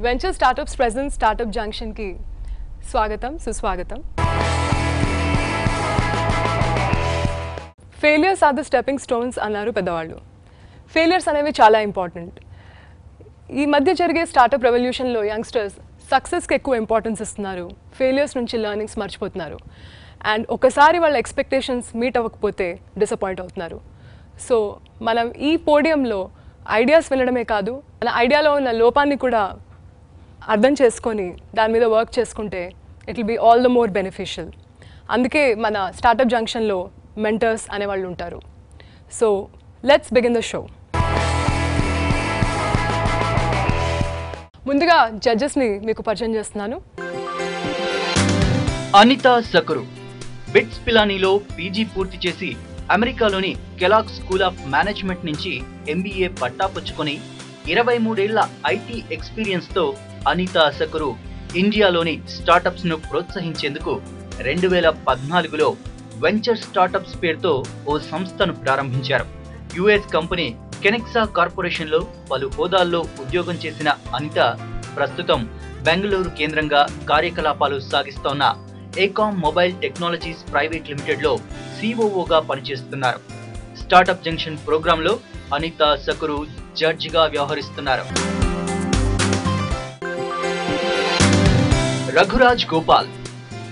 Venture startups present startup జంక్షన్కి స్వాగతం సుస్వాగతం. Failures are the stepping stones అన్నారు పెద్దవాళ్ళు. ఫెయిలియర్స్ అనేవి చాలా ఇంపార్టెంట్. ఈ మధ్య జరిగే స్టార్టప్ రెవల్యూషన్లో యంగ్స్టర్స్ సక్సెస్కి ఎక్కువ ఇంపార్టెన్స్ ఇస్తున్నారు, ఫెయిలియర్స్ నుంచి లెర్నింగ్స్ మర్చిపోతున్నారు. అండ్ ఒకసారి వాళ్ళ ఎక్స్పెక్టేషన్స్ మీట్ అవ్వకపోతే డిసప్పాయింట్ అవుతున్నారు. సో మనం ఈ పోడియంలో ఐడియాస్ వినడమే కాదు, మన ఐడియాలో ఉన్న లోపాన్ని కూడా అర్థం చేసుకొని దాని మీద వర్క్ చేసుకుంటే it will be all the more beneficial. అందుకే మన స్టార్టప్ జంక్షన్లో మెంటర్స్ అనేవాళ్ళు ఉంటారు. So let's begin the show. ముందుగా జడ్జెస్ని మీకు పరిచయం చేస్తున్నాను. అనిత సకరు బిట్స్ పిలానీలో పీజీ పూర్తి చేసి అమెరికాలోని కెలాగ్ స్కూల్ ఆఫ్ మేనేజ్మెంట్ నుంచి ఎంబీఏ పట్టా పుచ్చుకొని 23 ఏళ్ల ఐటీ ఎక్స్పీరియన్స్తో అనిత సకరు ఇండియాలోని స్టార్టప్స్ ను ప్రోత్సహించేందుకు 2014లో వెంచర్ స్టార్టప్స్ పేరుతో ఓ సంస్థను ప్రారంభించారు. యుఎస్ కంపెనీ కెనెక్సా కార్పొరేషన్లో పలు హోదాల్లో ఉద్యోగం చేసిన అనిత ప్రస్తుతం బెంగళూరు కేంద్రంగా కార్యకలాపాలు సాగిస్తోన్న ఏకామ్ మొబైల్ టెక్నాలజీస్ ప్రైవేట్ లిమిటెడ్లో సిఓఓగా పనిచేస్తున్నారు. స్టార్టప్ జంక్షన్ ప్రోగ్రాంలో అనిత సకరు జడ్జిగా వ్యవహరిస్తున్నారు. రఘురాజ్ గోపాల్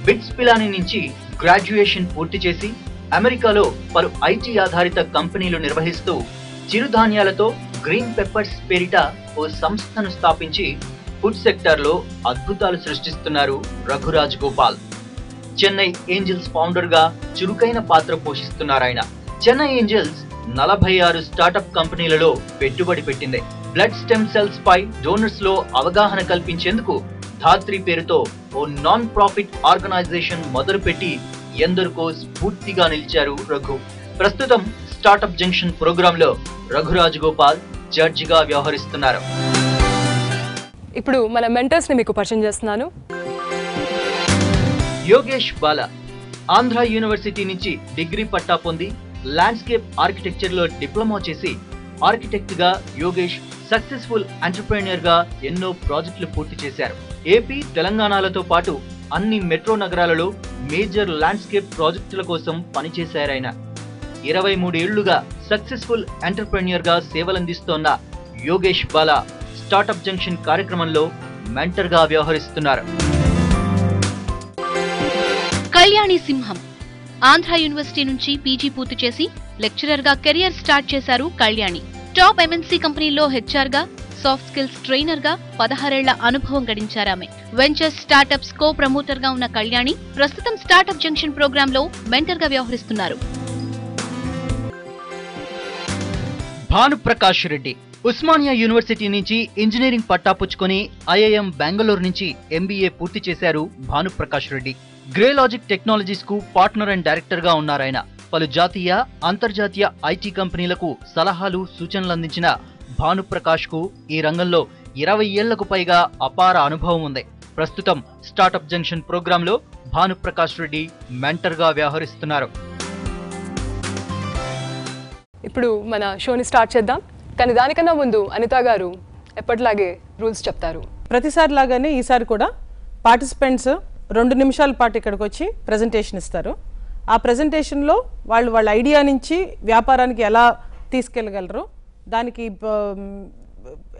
బిట్స్ పిలానీ నుంచి గ్రాడ్యుయేషన్ పూర్తి చేసి అమెరికాలో పలు ఐటీ ఆధారిత కంపెనీలు నిర్వహిస్తూ చిరుధాన్యాలతో గ్రీన్ పెప్పర్స్ పేరిట ఓ సంస్థను స్థాపించి ఫుడ్ సెక్టార్లో అద్భుతాలు సృష్టిస్తున్నారు రఘురాజ్ గోపాల్. చెన్నై ఏంజల్స్ ఫౌండర్ గా చురుకైన పాత్ర పోషిస్తున్నారాయన. చెన్నై ఏంజల్స్ 46 స్టార్టప్ కంపెనీలలో పెట్టుబడి పెట్టింది. బ్లడ్ స్టెమ్ సెల్స్ పై డోనర్స్ లో అవగాహన కల్పించేందుకు ధాత్రి పేరుతో ఓ నాన్ ప్రాఫిట్ ఆర్గనైజేషన్ మొదలుపెట్టి ఎందరికో స్ఫూర్తిగా నిలిచారు రఘు. ప్రస్తుతం స్టార్టప్ జంక్షన్ ప్రోగ్రామ్ లో రఘురాజ్ గోపాల్ జడ్జిగా వ్యవహరిస్తున్నారు. ఇప్పుడు మన మెంటర్స్ ని మీకు పరిచయం చేస్తున్నాను. యోగేష్ బాలా ఆంధ్ర యూనివర్సిటీ నుంచి డిగ్రీ పట్టా పొంది ల్యాండ్స్కేప్ ఆర్కిటెక్చర్ లో డిప్లొమా చేసి ఆర్కిటెక్ట్ గా యోగేష్ సక్సెస్ఫుల్ ఎంటర్‌ప్రెన్యూర్ గా ఎన్నో ప్రాజెక్టులు పూర్తి చేశారు. ఏపీ, తెలంగాణలతో పాటు అన్ని మెట్రో నగరాలలో మేజర్ ల్యాండ్స్కేప్ ప్రాజెక్టుల కోసం పనిచేశారాయన. 23 ఏళ్లుగా సక్సెస్ఫుల్ ఎంటర్‌ప్రెన్యూర్ గా సేవలందిస్తోన్న యోగేష్ బాలా స్టార్టప్ జంక్షన్ కార్యక్రమంలో మెంటర్ గా వ్యవహరిస్తున్నారు. కళ్యాణి సింహం ఆంధ్ర యూనివర్సిటీ నుంచి పీజీ పూర్తి చేసి లెక్చరర్ గా కెరియర్ స్టార్ట్ చేశారు కళ్యాణి. టాప్ ఎంఎన్సీ కంపెనీలో హెచ్ఆర్ గా, సాఫ్ట్ స్కిల్స్ ట్రైనర్ గా 16 ఏళ్ల అనుభవం గడించారామె. వెంచర్ స్టార్టప్స్ కో ప్రమోటర్ గా ఉన్న కళ్యాణి ప్రస్తుతం స్టార్టప్ జంక్షన్ ప్రోగ్రామ్ లో మెంటర్ గా వ్యవహరిస్తున్నారు. భానుప్రకాష్ రెడ్డి ఉస్మానియా యూనివర్సిటీ నుంచి ఇంజనీరింగ్ పట్టా పుచ్చుకొని ఐఐఎం బెంగళూరు నుంచి ఎంబీఏ పూర్తి చేశారు భానుప్రకాష్ రెడ్డి. గ్రేలాజిక్ టెక్నాలజీస్ కు పార్ట్నర్ అండ్ డైరెక్టర్ గా ఉన్నారాయన. పలు జాతీయ, అంతర్జాతీయ ఐటీ కంపెనీలకు సలహాలు, సూచనలు అందించిన భానుప్రకాష్ కు ఈ రంగంలో 20 ఏళ్లకు పైగా అపార అనుభవం ఉంది. ప్రస్తుతం స్టార్టప్ జంక్షన్ ప్రోగ్రామ్ లో భానుప్రకాష్ రెడ్డి మెంటర్ గా వ్యవహరిస్తున్నారు. ఇప్పుడు మన షోని స్టార్ట్ చేద్దాం. కానీ దానికన్నా ముందు అనిత గారు ఎప్పటిలాగే రూల్స్ చెప్తారు. ప్రతిసారి లాగానే ఈసారి కూడా పార్టిసిపెంట్స్ 2 నిమిషాల పాటు ఇక్కడికి వచ్చి ప్రెజెంటేషన్ ఇస్తారు. ఆ ప్రెజెంటేషన్లో వాళ్ళ ఐడియా నుంచి వ్యాపారానికి ఎలా తీసుకెళ్ళగలరు, దానికి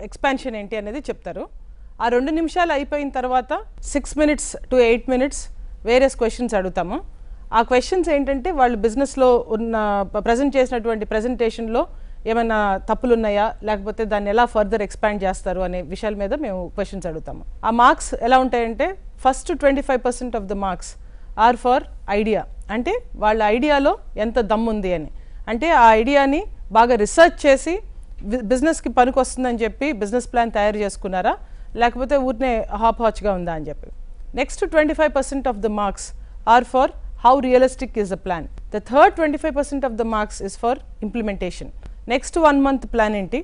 ఎక్స్పాన్షన్ ఏంటి అనేది చెప్తారు. ఆ 2 నిమిషాలు అయిపోయిన తర్వాత 6 minutes to 8 minutes various questions అడుగుతాము. ఆ క్వశ్చన్స్ ఏంటంటే వాళ్ళు బిజినెస్లో ఉన్న ప్రజెంట్ చేసినటువంటి ప్రెజెంటేషన్లో ఏమైనా తప్పులు ఉన్నాయా, లేకపోతే దాన్ని ఎలా ఫర్దర్ ఎక్స్పాండ్ చేస్తారు అనే విషయాల మీద మేము క్వశ్చన్స్ అడుగుతాము. ఆ మార్క్స్ ఎలా ఉంటాయంటే first 25% of the marks are for idea, అంటే వాళ్ళ ఐడియాలో ఎంత దమ్ముంది అని. అంటే ఆ ఐడియాని బాగా రీసెర్చ్ చేసి బిజినెస్కి పనికి వస్తుందని చెప్పి బిజినెస్ ప్లాన్ తయారు చేసుకున్నారా, లేకపోతే ఊరినే హాచ్గా ఉందా అని చెప్పి. Next 25% of the marks are for how realistic is the plan. The third 25% of the marks is for implementation. Next 1 month plan enti,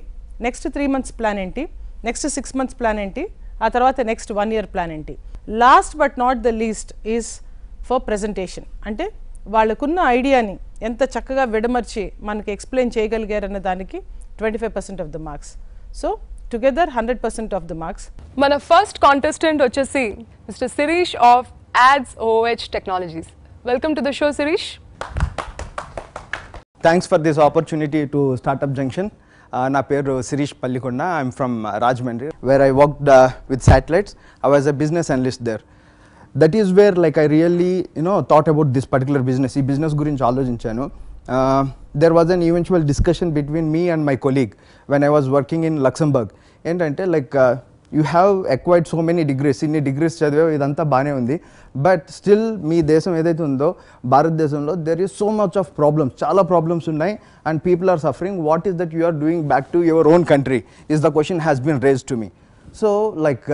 next 3 months plan enti, next 6 months plan enti, aa tarvata next 1 year plan enti. Last but not the least is for presentation. Ante vallakunna idea ni enta chakkaga vedamarchi manaki explain cheyagaligarana daniki 25% of the marks. So together 100% of the marks. మన first contestant వచ్చేసి mister Shirish of Ads OH Technologies. Welcome to the show Shirish. Thanks for this opportunity to Startup Junction. Na peru Sirish Pallikonda. I'm from Rajahmundry, where I worked with satellites. I was a business analyst there. That is where like I really thought about this particular business. Ee business gurinchi aalochinchanu. There was an eventual discussion between me and my colleague when I was working in Luxembourg. Entante like you have acquired so many degrees, inni degrees chadivavu idantha baane undi, but still మీ దేశం ఏదైతే ఉందో భారతదేశంలో there is so much of problems, చాలా problems ఉన్నాయి, and people are suffering. What is that you are doing back to your own country is the question has been raised to me. So like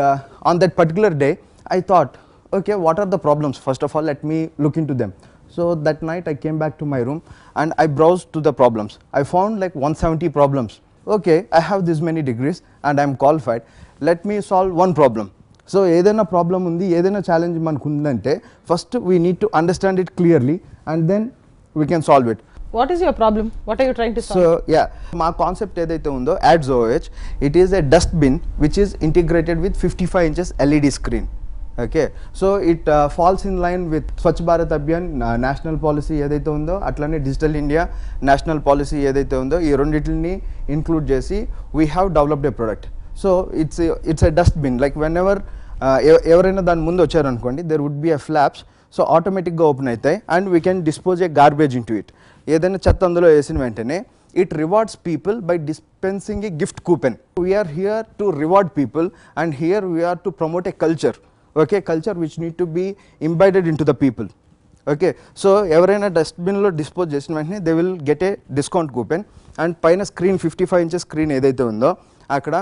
on that particular day I thought, okay, what are the problems? First of all, let me look into them. So that night I came back to my room and I browsed to the problems. I found like 170 problems. Okay, I have this many degrees and I am qualified. Let me solve one problem. So ఏదైనా problem ఉంది, ఏదైనా challenge మనకు ఉందంటే first we need to understand it clearly and then we can solve it. What is your problem? What are you trying to solve? So yeah, మా concept ఏదైతే ఉందో Ads OH, it is a dust bin which is integrated with 55 inches LED screen. Okay, so it falls in line with Swachh Bharat Abhiyan national policy ఏదైతే ఉందో, అట్లానే digital India national policy ఏదైతే ఉందో, ఈ రెండింటిని include చేసి we have developed a product. So it's a dust bin. Like whenever ఎవరైనా దాని ముందు వచ్చారనుకోండి, there would be a flaps, so ఆటోమేటిక్గా ఓపెన్ అవుతాయి and we can dispose a garbage into it. ఏదైనా చెత్త అందులో వేసిన వెంటనే it rewards people by dispensing a gift coupon. We are here to reward people and here we are to promote a culture. Okay, culture which need to be embedded into the people. Okay, so ఎవరైనా డస్ట్బిన్లో dispose చేసిన వెంటనే they will get a discount coupon and పైన screen 55 inches screen ఏదైతే ఉందో అక్కడ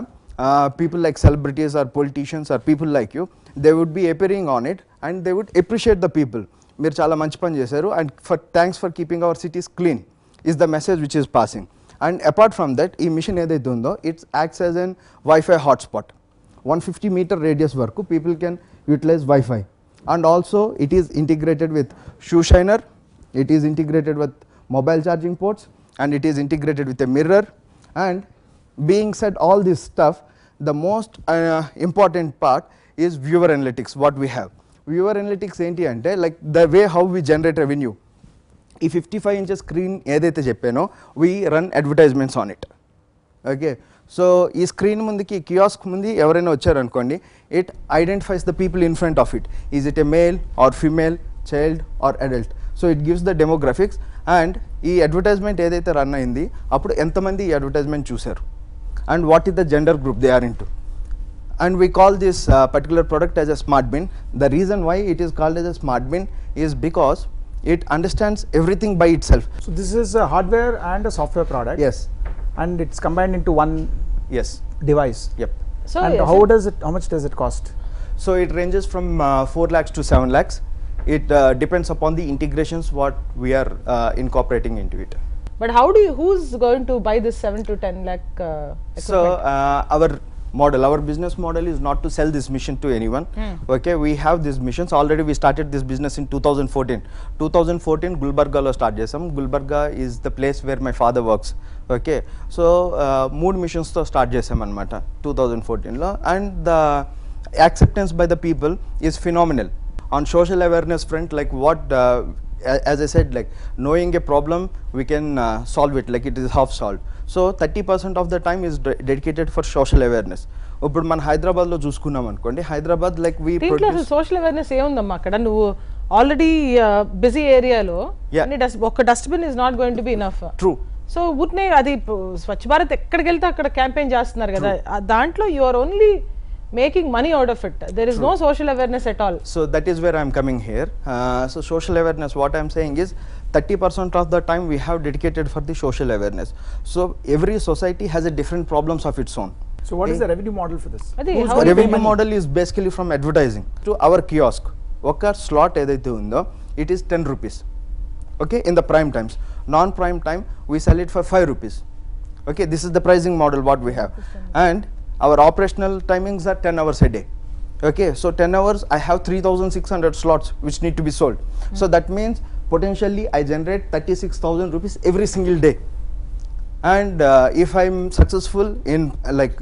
people like celebrities or politicians or people like you, they would be appearing on it and they would appreciate the people. మీరు చాలా మంచి పని చేశారు and for thanks for keeping our cities clean is the message which is passing. And apart from that, ఈ machine ఏదైతే ఉందో it acts as an Wi-Fi hotspot. 150-meter radius వరకు people can utilize Wi-Fi, and also it is integrated with shoe shiner, it is integrated with mobile charging ports, and it is integrated with a mirror. And being said all this stuff, the most important part is viewer analytics. What we have viewer analytics enti ante like the way how we generate revenue. ఈ 55 inches screen ఏదైతే చెప్పానో we run advertisements on it. Okay, so ఈ screen ముందుకి kiosk ముందు ఎవరైనా వచ్చారనుకోండి, it identifies the people in front of it. Is it a male or female, child or adult. So it gives the demographics and ఈ advertisement ఏదైతే run అయింది అప్పుడు ఎంతమంది ఈ అడ్వర్టైజ్మెంట్ చూశారు and what is the gender group they are in to. And we call this particular product as a smart bin. The reason why it is called as a smart bin is because it understands everything by itself. So this is a hardware and a software product. Yes. And it's combined into one Yes. device. Yep. So And yes, how much does it cost? So it ranges from 4 lakhs to 7 lakhs. It depends upon the integrations what we are incorporating into it. but who's going to buy this 7 to 10 lakh equipment? So our business model is not to sell this mission to anyone. Okay, we have these missions already. We started this business in 2014 Gulbarga lo start chesam. Gulbarga is the place where my father works. Okay, so mood missions to start chesam anamata 2014 lo, and the acceptance by the people is phenomenal. On social awareness front, like what as I said, like knowing a problem we can solve it, like it is half solved. So 30% of the time is dedicated for social awareness. ఇప్పుడు మన హైదరాబాద్లో చూసుకున్నాం అనుకోండి, Hyderabad like we దీంట్లో అసలు social awareness ఏముందమ్మా అక్కడ? నువ్వు ఆల్రెడీ బిజీ ఏరియాలో ఒక dustbin is not going to be enough. True. So ఊరినే అది స్వచ్ఛ భారత్ ఎక్కడికి వెళ్తే అక్కడ క్యాంపెయిన్ చేస్తున్నారు కదా, దాంట్లో you are only making money out of it. There is no social awareness at all. So that is where I am coming here. So social awareness, what I am saying is 30% of the time we have dedicated for the social awareness. So every society has a different problems of its own. So what is the revenue model for this? Adi, Who's how going The to pay revenue money? model is basically from advertising to our kiosk. Oka slot edaithe undo, it is 10 rupees. Okay, in the prime times. Non-prime time we sell it for 5 rupees. Okay, this is the pricing model what we have. And our operational timings are 10 hours a day. Okay, so 10 hours I have 3600 slots which need to be sold. So that means potentially I generate 36,000 rupees every single day. And if I'm successful in like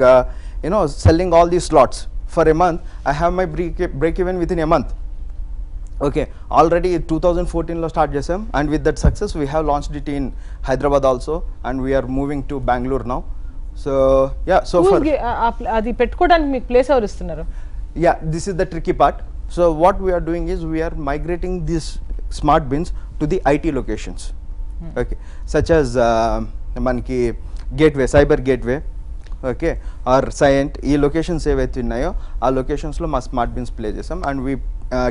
selling all these slots for a month, I have my break even within a month. Okay, already 2014 lo start chesam, and with that success we have launched it in Hyderabad also, and we are moving to Bangalore now. So yeah, so for అది పెట్టుకోవడానికి మీకు place ఎవరు ఇస్తున్నారు? yeah, this is the tricky part. So what we are doing is we are migrating these smart bins to the IT locations, okay, such as manki gateway, cyber gateway, okay, or Cyient. ఈ locations ఏవైతే ఉన్నాయో ఆ లొకేషన్స్లో మా smart bins play చేసాం, and we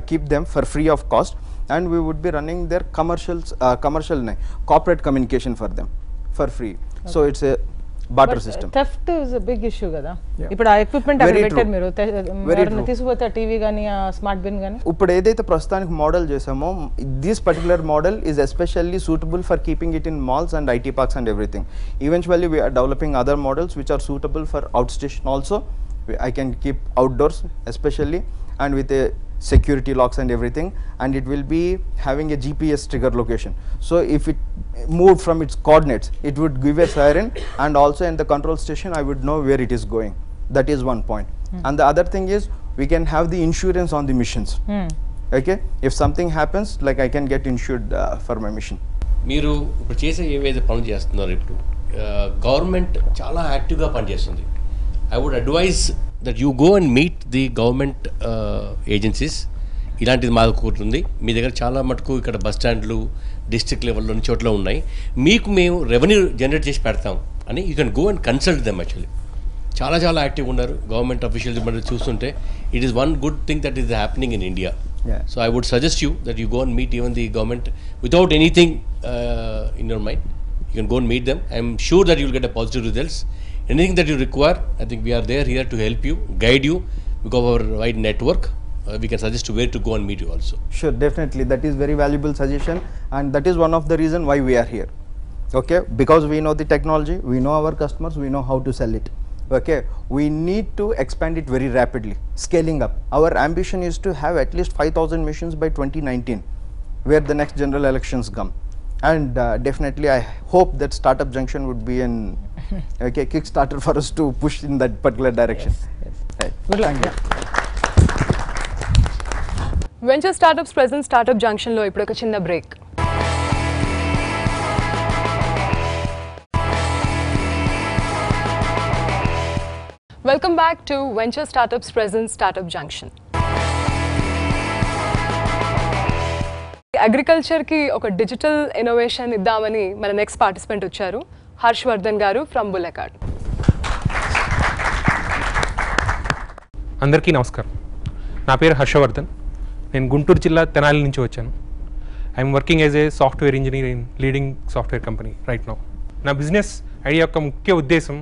keep them for free of cost, and we would be running their commercial corporate communication for them for free. Okay. So it's a barter system. Theft is a big issue కదా. Yeah. ఇప్పుడు ఆ equipment అక్కడ Very పెట్టారు మీరు, Very ఎవరైనా true. తీసుకుపోతే ఆ TV కానీ ఆ స్మార్ట్ బిన్ కానీ. ఇప్పుడు ఏదైతే ప్రస్తుతానికి మోడల్ చేసామో this particular model is especially suitable for keeping it in malls and IT parks and everything. Eventually we are developing other models which are suitable for outstation also. I can keep outdoors especially, and with a security locks and everything, and it will be having a GPS trigger location. So if it moved from its coordinates, it would give a siren, and also in the control station I would know where it is going. That is one point. And the other thing is we can have the insurance on the missions. Okay, if something happens, like I can get insured for my mission. మీరు ఇప్పుడు చేసే ఏవైతే పనులు చేస్తున్నారో ఇప్పుడు government చాలా యాక్టివ్గా పనిచేస్తుంది. I would advise that you go and meet the government agencies. ఇలాంటిది మాకు ఉంటుంది. మీ దగ్గర చాలా మటుకు ఇక్కడ బస్ స్టాండ్లు డిస్ట్రిక్ట్ లెవెల్లో చోట్ల ఉన్నాయి. మీకు మేము రెవెన్యూ జనరేట్ చేసి పెడతాం అని you can go and consult them. Actually చాలా చాలా యాక్టివ్గా ఉన్నారు గవర్నమెంట్ అఫీషియల్స్. మనం చూస్తుంటే it is one good thing that is happening in India. Yeah. So I would suggest you that you go and meet even the government without anything in your mind. You can go and meet them. I am sure that you will get a positive results. Anything that you require, I think we are there here to help you, guide you. Because of our wide network, we can suggest you where to go and meet you also. Sure, definitely. That is very valuable suggestion, and that is one of the reason why we are here. Okay, because we know the technology, we know our customers, we know how to sell it. Okay, we need to expand it very rapidly, scaling up. Our ambition is to have at least 5,000 missions by 2019, where the next general elections come. And definitely I hope that Startup Junction would be an okay kickstarter for us to push in that particular direction. Yes. Right. Good luck. Thank you. Venture startups present startup జంక్షన్లో ఇప్పుడు ఒక చిన్న break. Welcome back to venture startups present startup junction. అగ్రికల్చర్కి ఒక digital innovation ఇద్దామని మన next participant వచ్చారు, హర్షవర్ధన్ గారు ఫ్రమ్ బులెకార్డ్. అందరికీ నమస్కారం. నా పేరు హర్షవర్ధన్. నేను గుంటూరు జిల్లా తెనాలి నుంచి వచ్చాను. I'm working as a software engineer in leading software company right now. నా బిజినెస్ ఐడియా యొక్క ముఖ్య ఉద్దేశం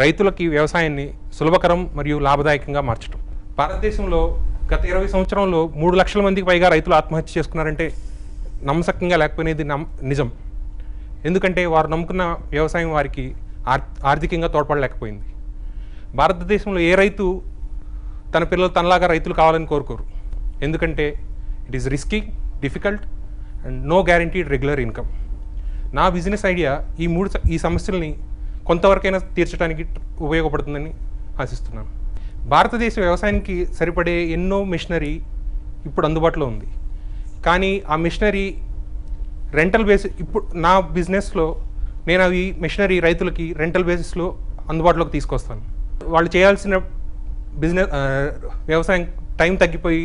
రైతులకి వ్యవసాయాన్ని సులభకరం మరియు లాభదాయకంగా మార్చడం. భారతదేశంలో గత 20 సంవత్సరంలో 3 లక్షల మందికి పైగా రైతులు ఆత్మహత్య చేసుకున్నారంటే నమ్మశక్యంగా లేకపోయినది నిజం. ఎందుకంటే వారు నమ్ముకున్న వ్యవసాయం వారికి ఆర్థికంగా తోడ్పడలేకపోయింది. భారతదేశంలో ఏ రైతు తన పిల్లలు తనలాగా రైతులు కావాలని కోరుకోరు. ఎందుకంటే it is risky, difficult and no guaranteed regular income. నా బిజినెస్ ఐడియా ఈ సమస్యల్ని కొంతవరకైనా తీర్చడానికి ఉపయోగపడుతుందని ఆశిస్తున్నాను. భారతదేశ వ్యవసాయానికి సరిపడే ఎన్నో మిషనరీ ఇప్పుడు అందుబాటులో ఉంది. కానీ ఆ మిషనరీ రెంటల్ బేసిస్, ఇప్పుడు నా బిజినెస్లో నేను అవి మిషనరీ రైతులకి రెంటల్ బేసిస్లో అందుబాటులోకి తీసుకొస్తాను. వాళ్ళు చేయాల్సిన బిజినెస్ వ్యవసాయం టైం తగ్గిపోయి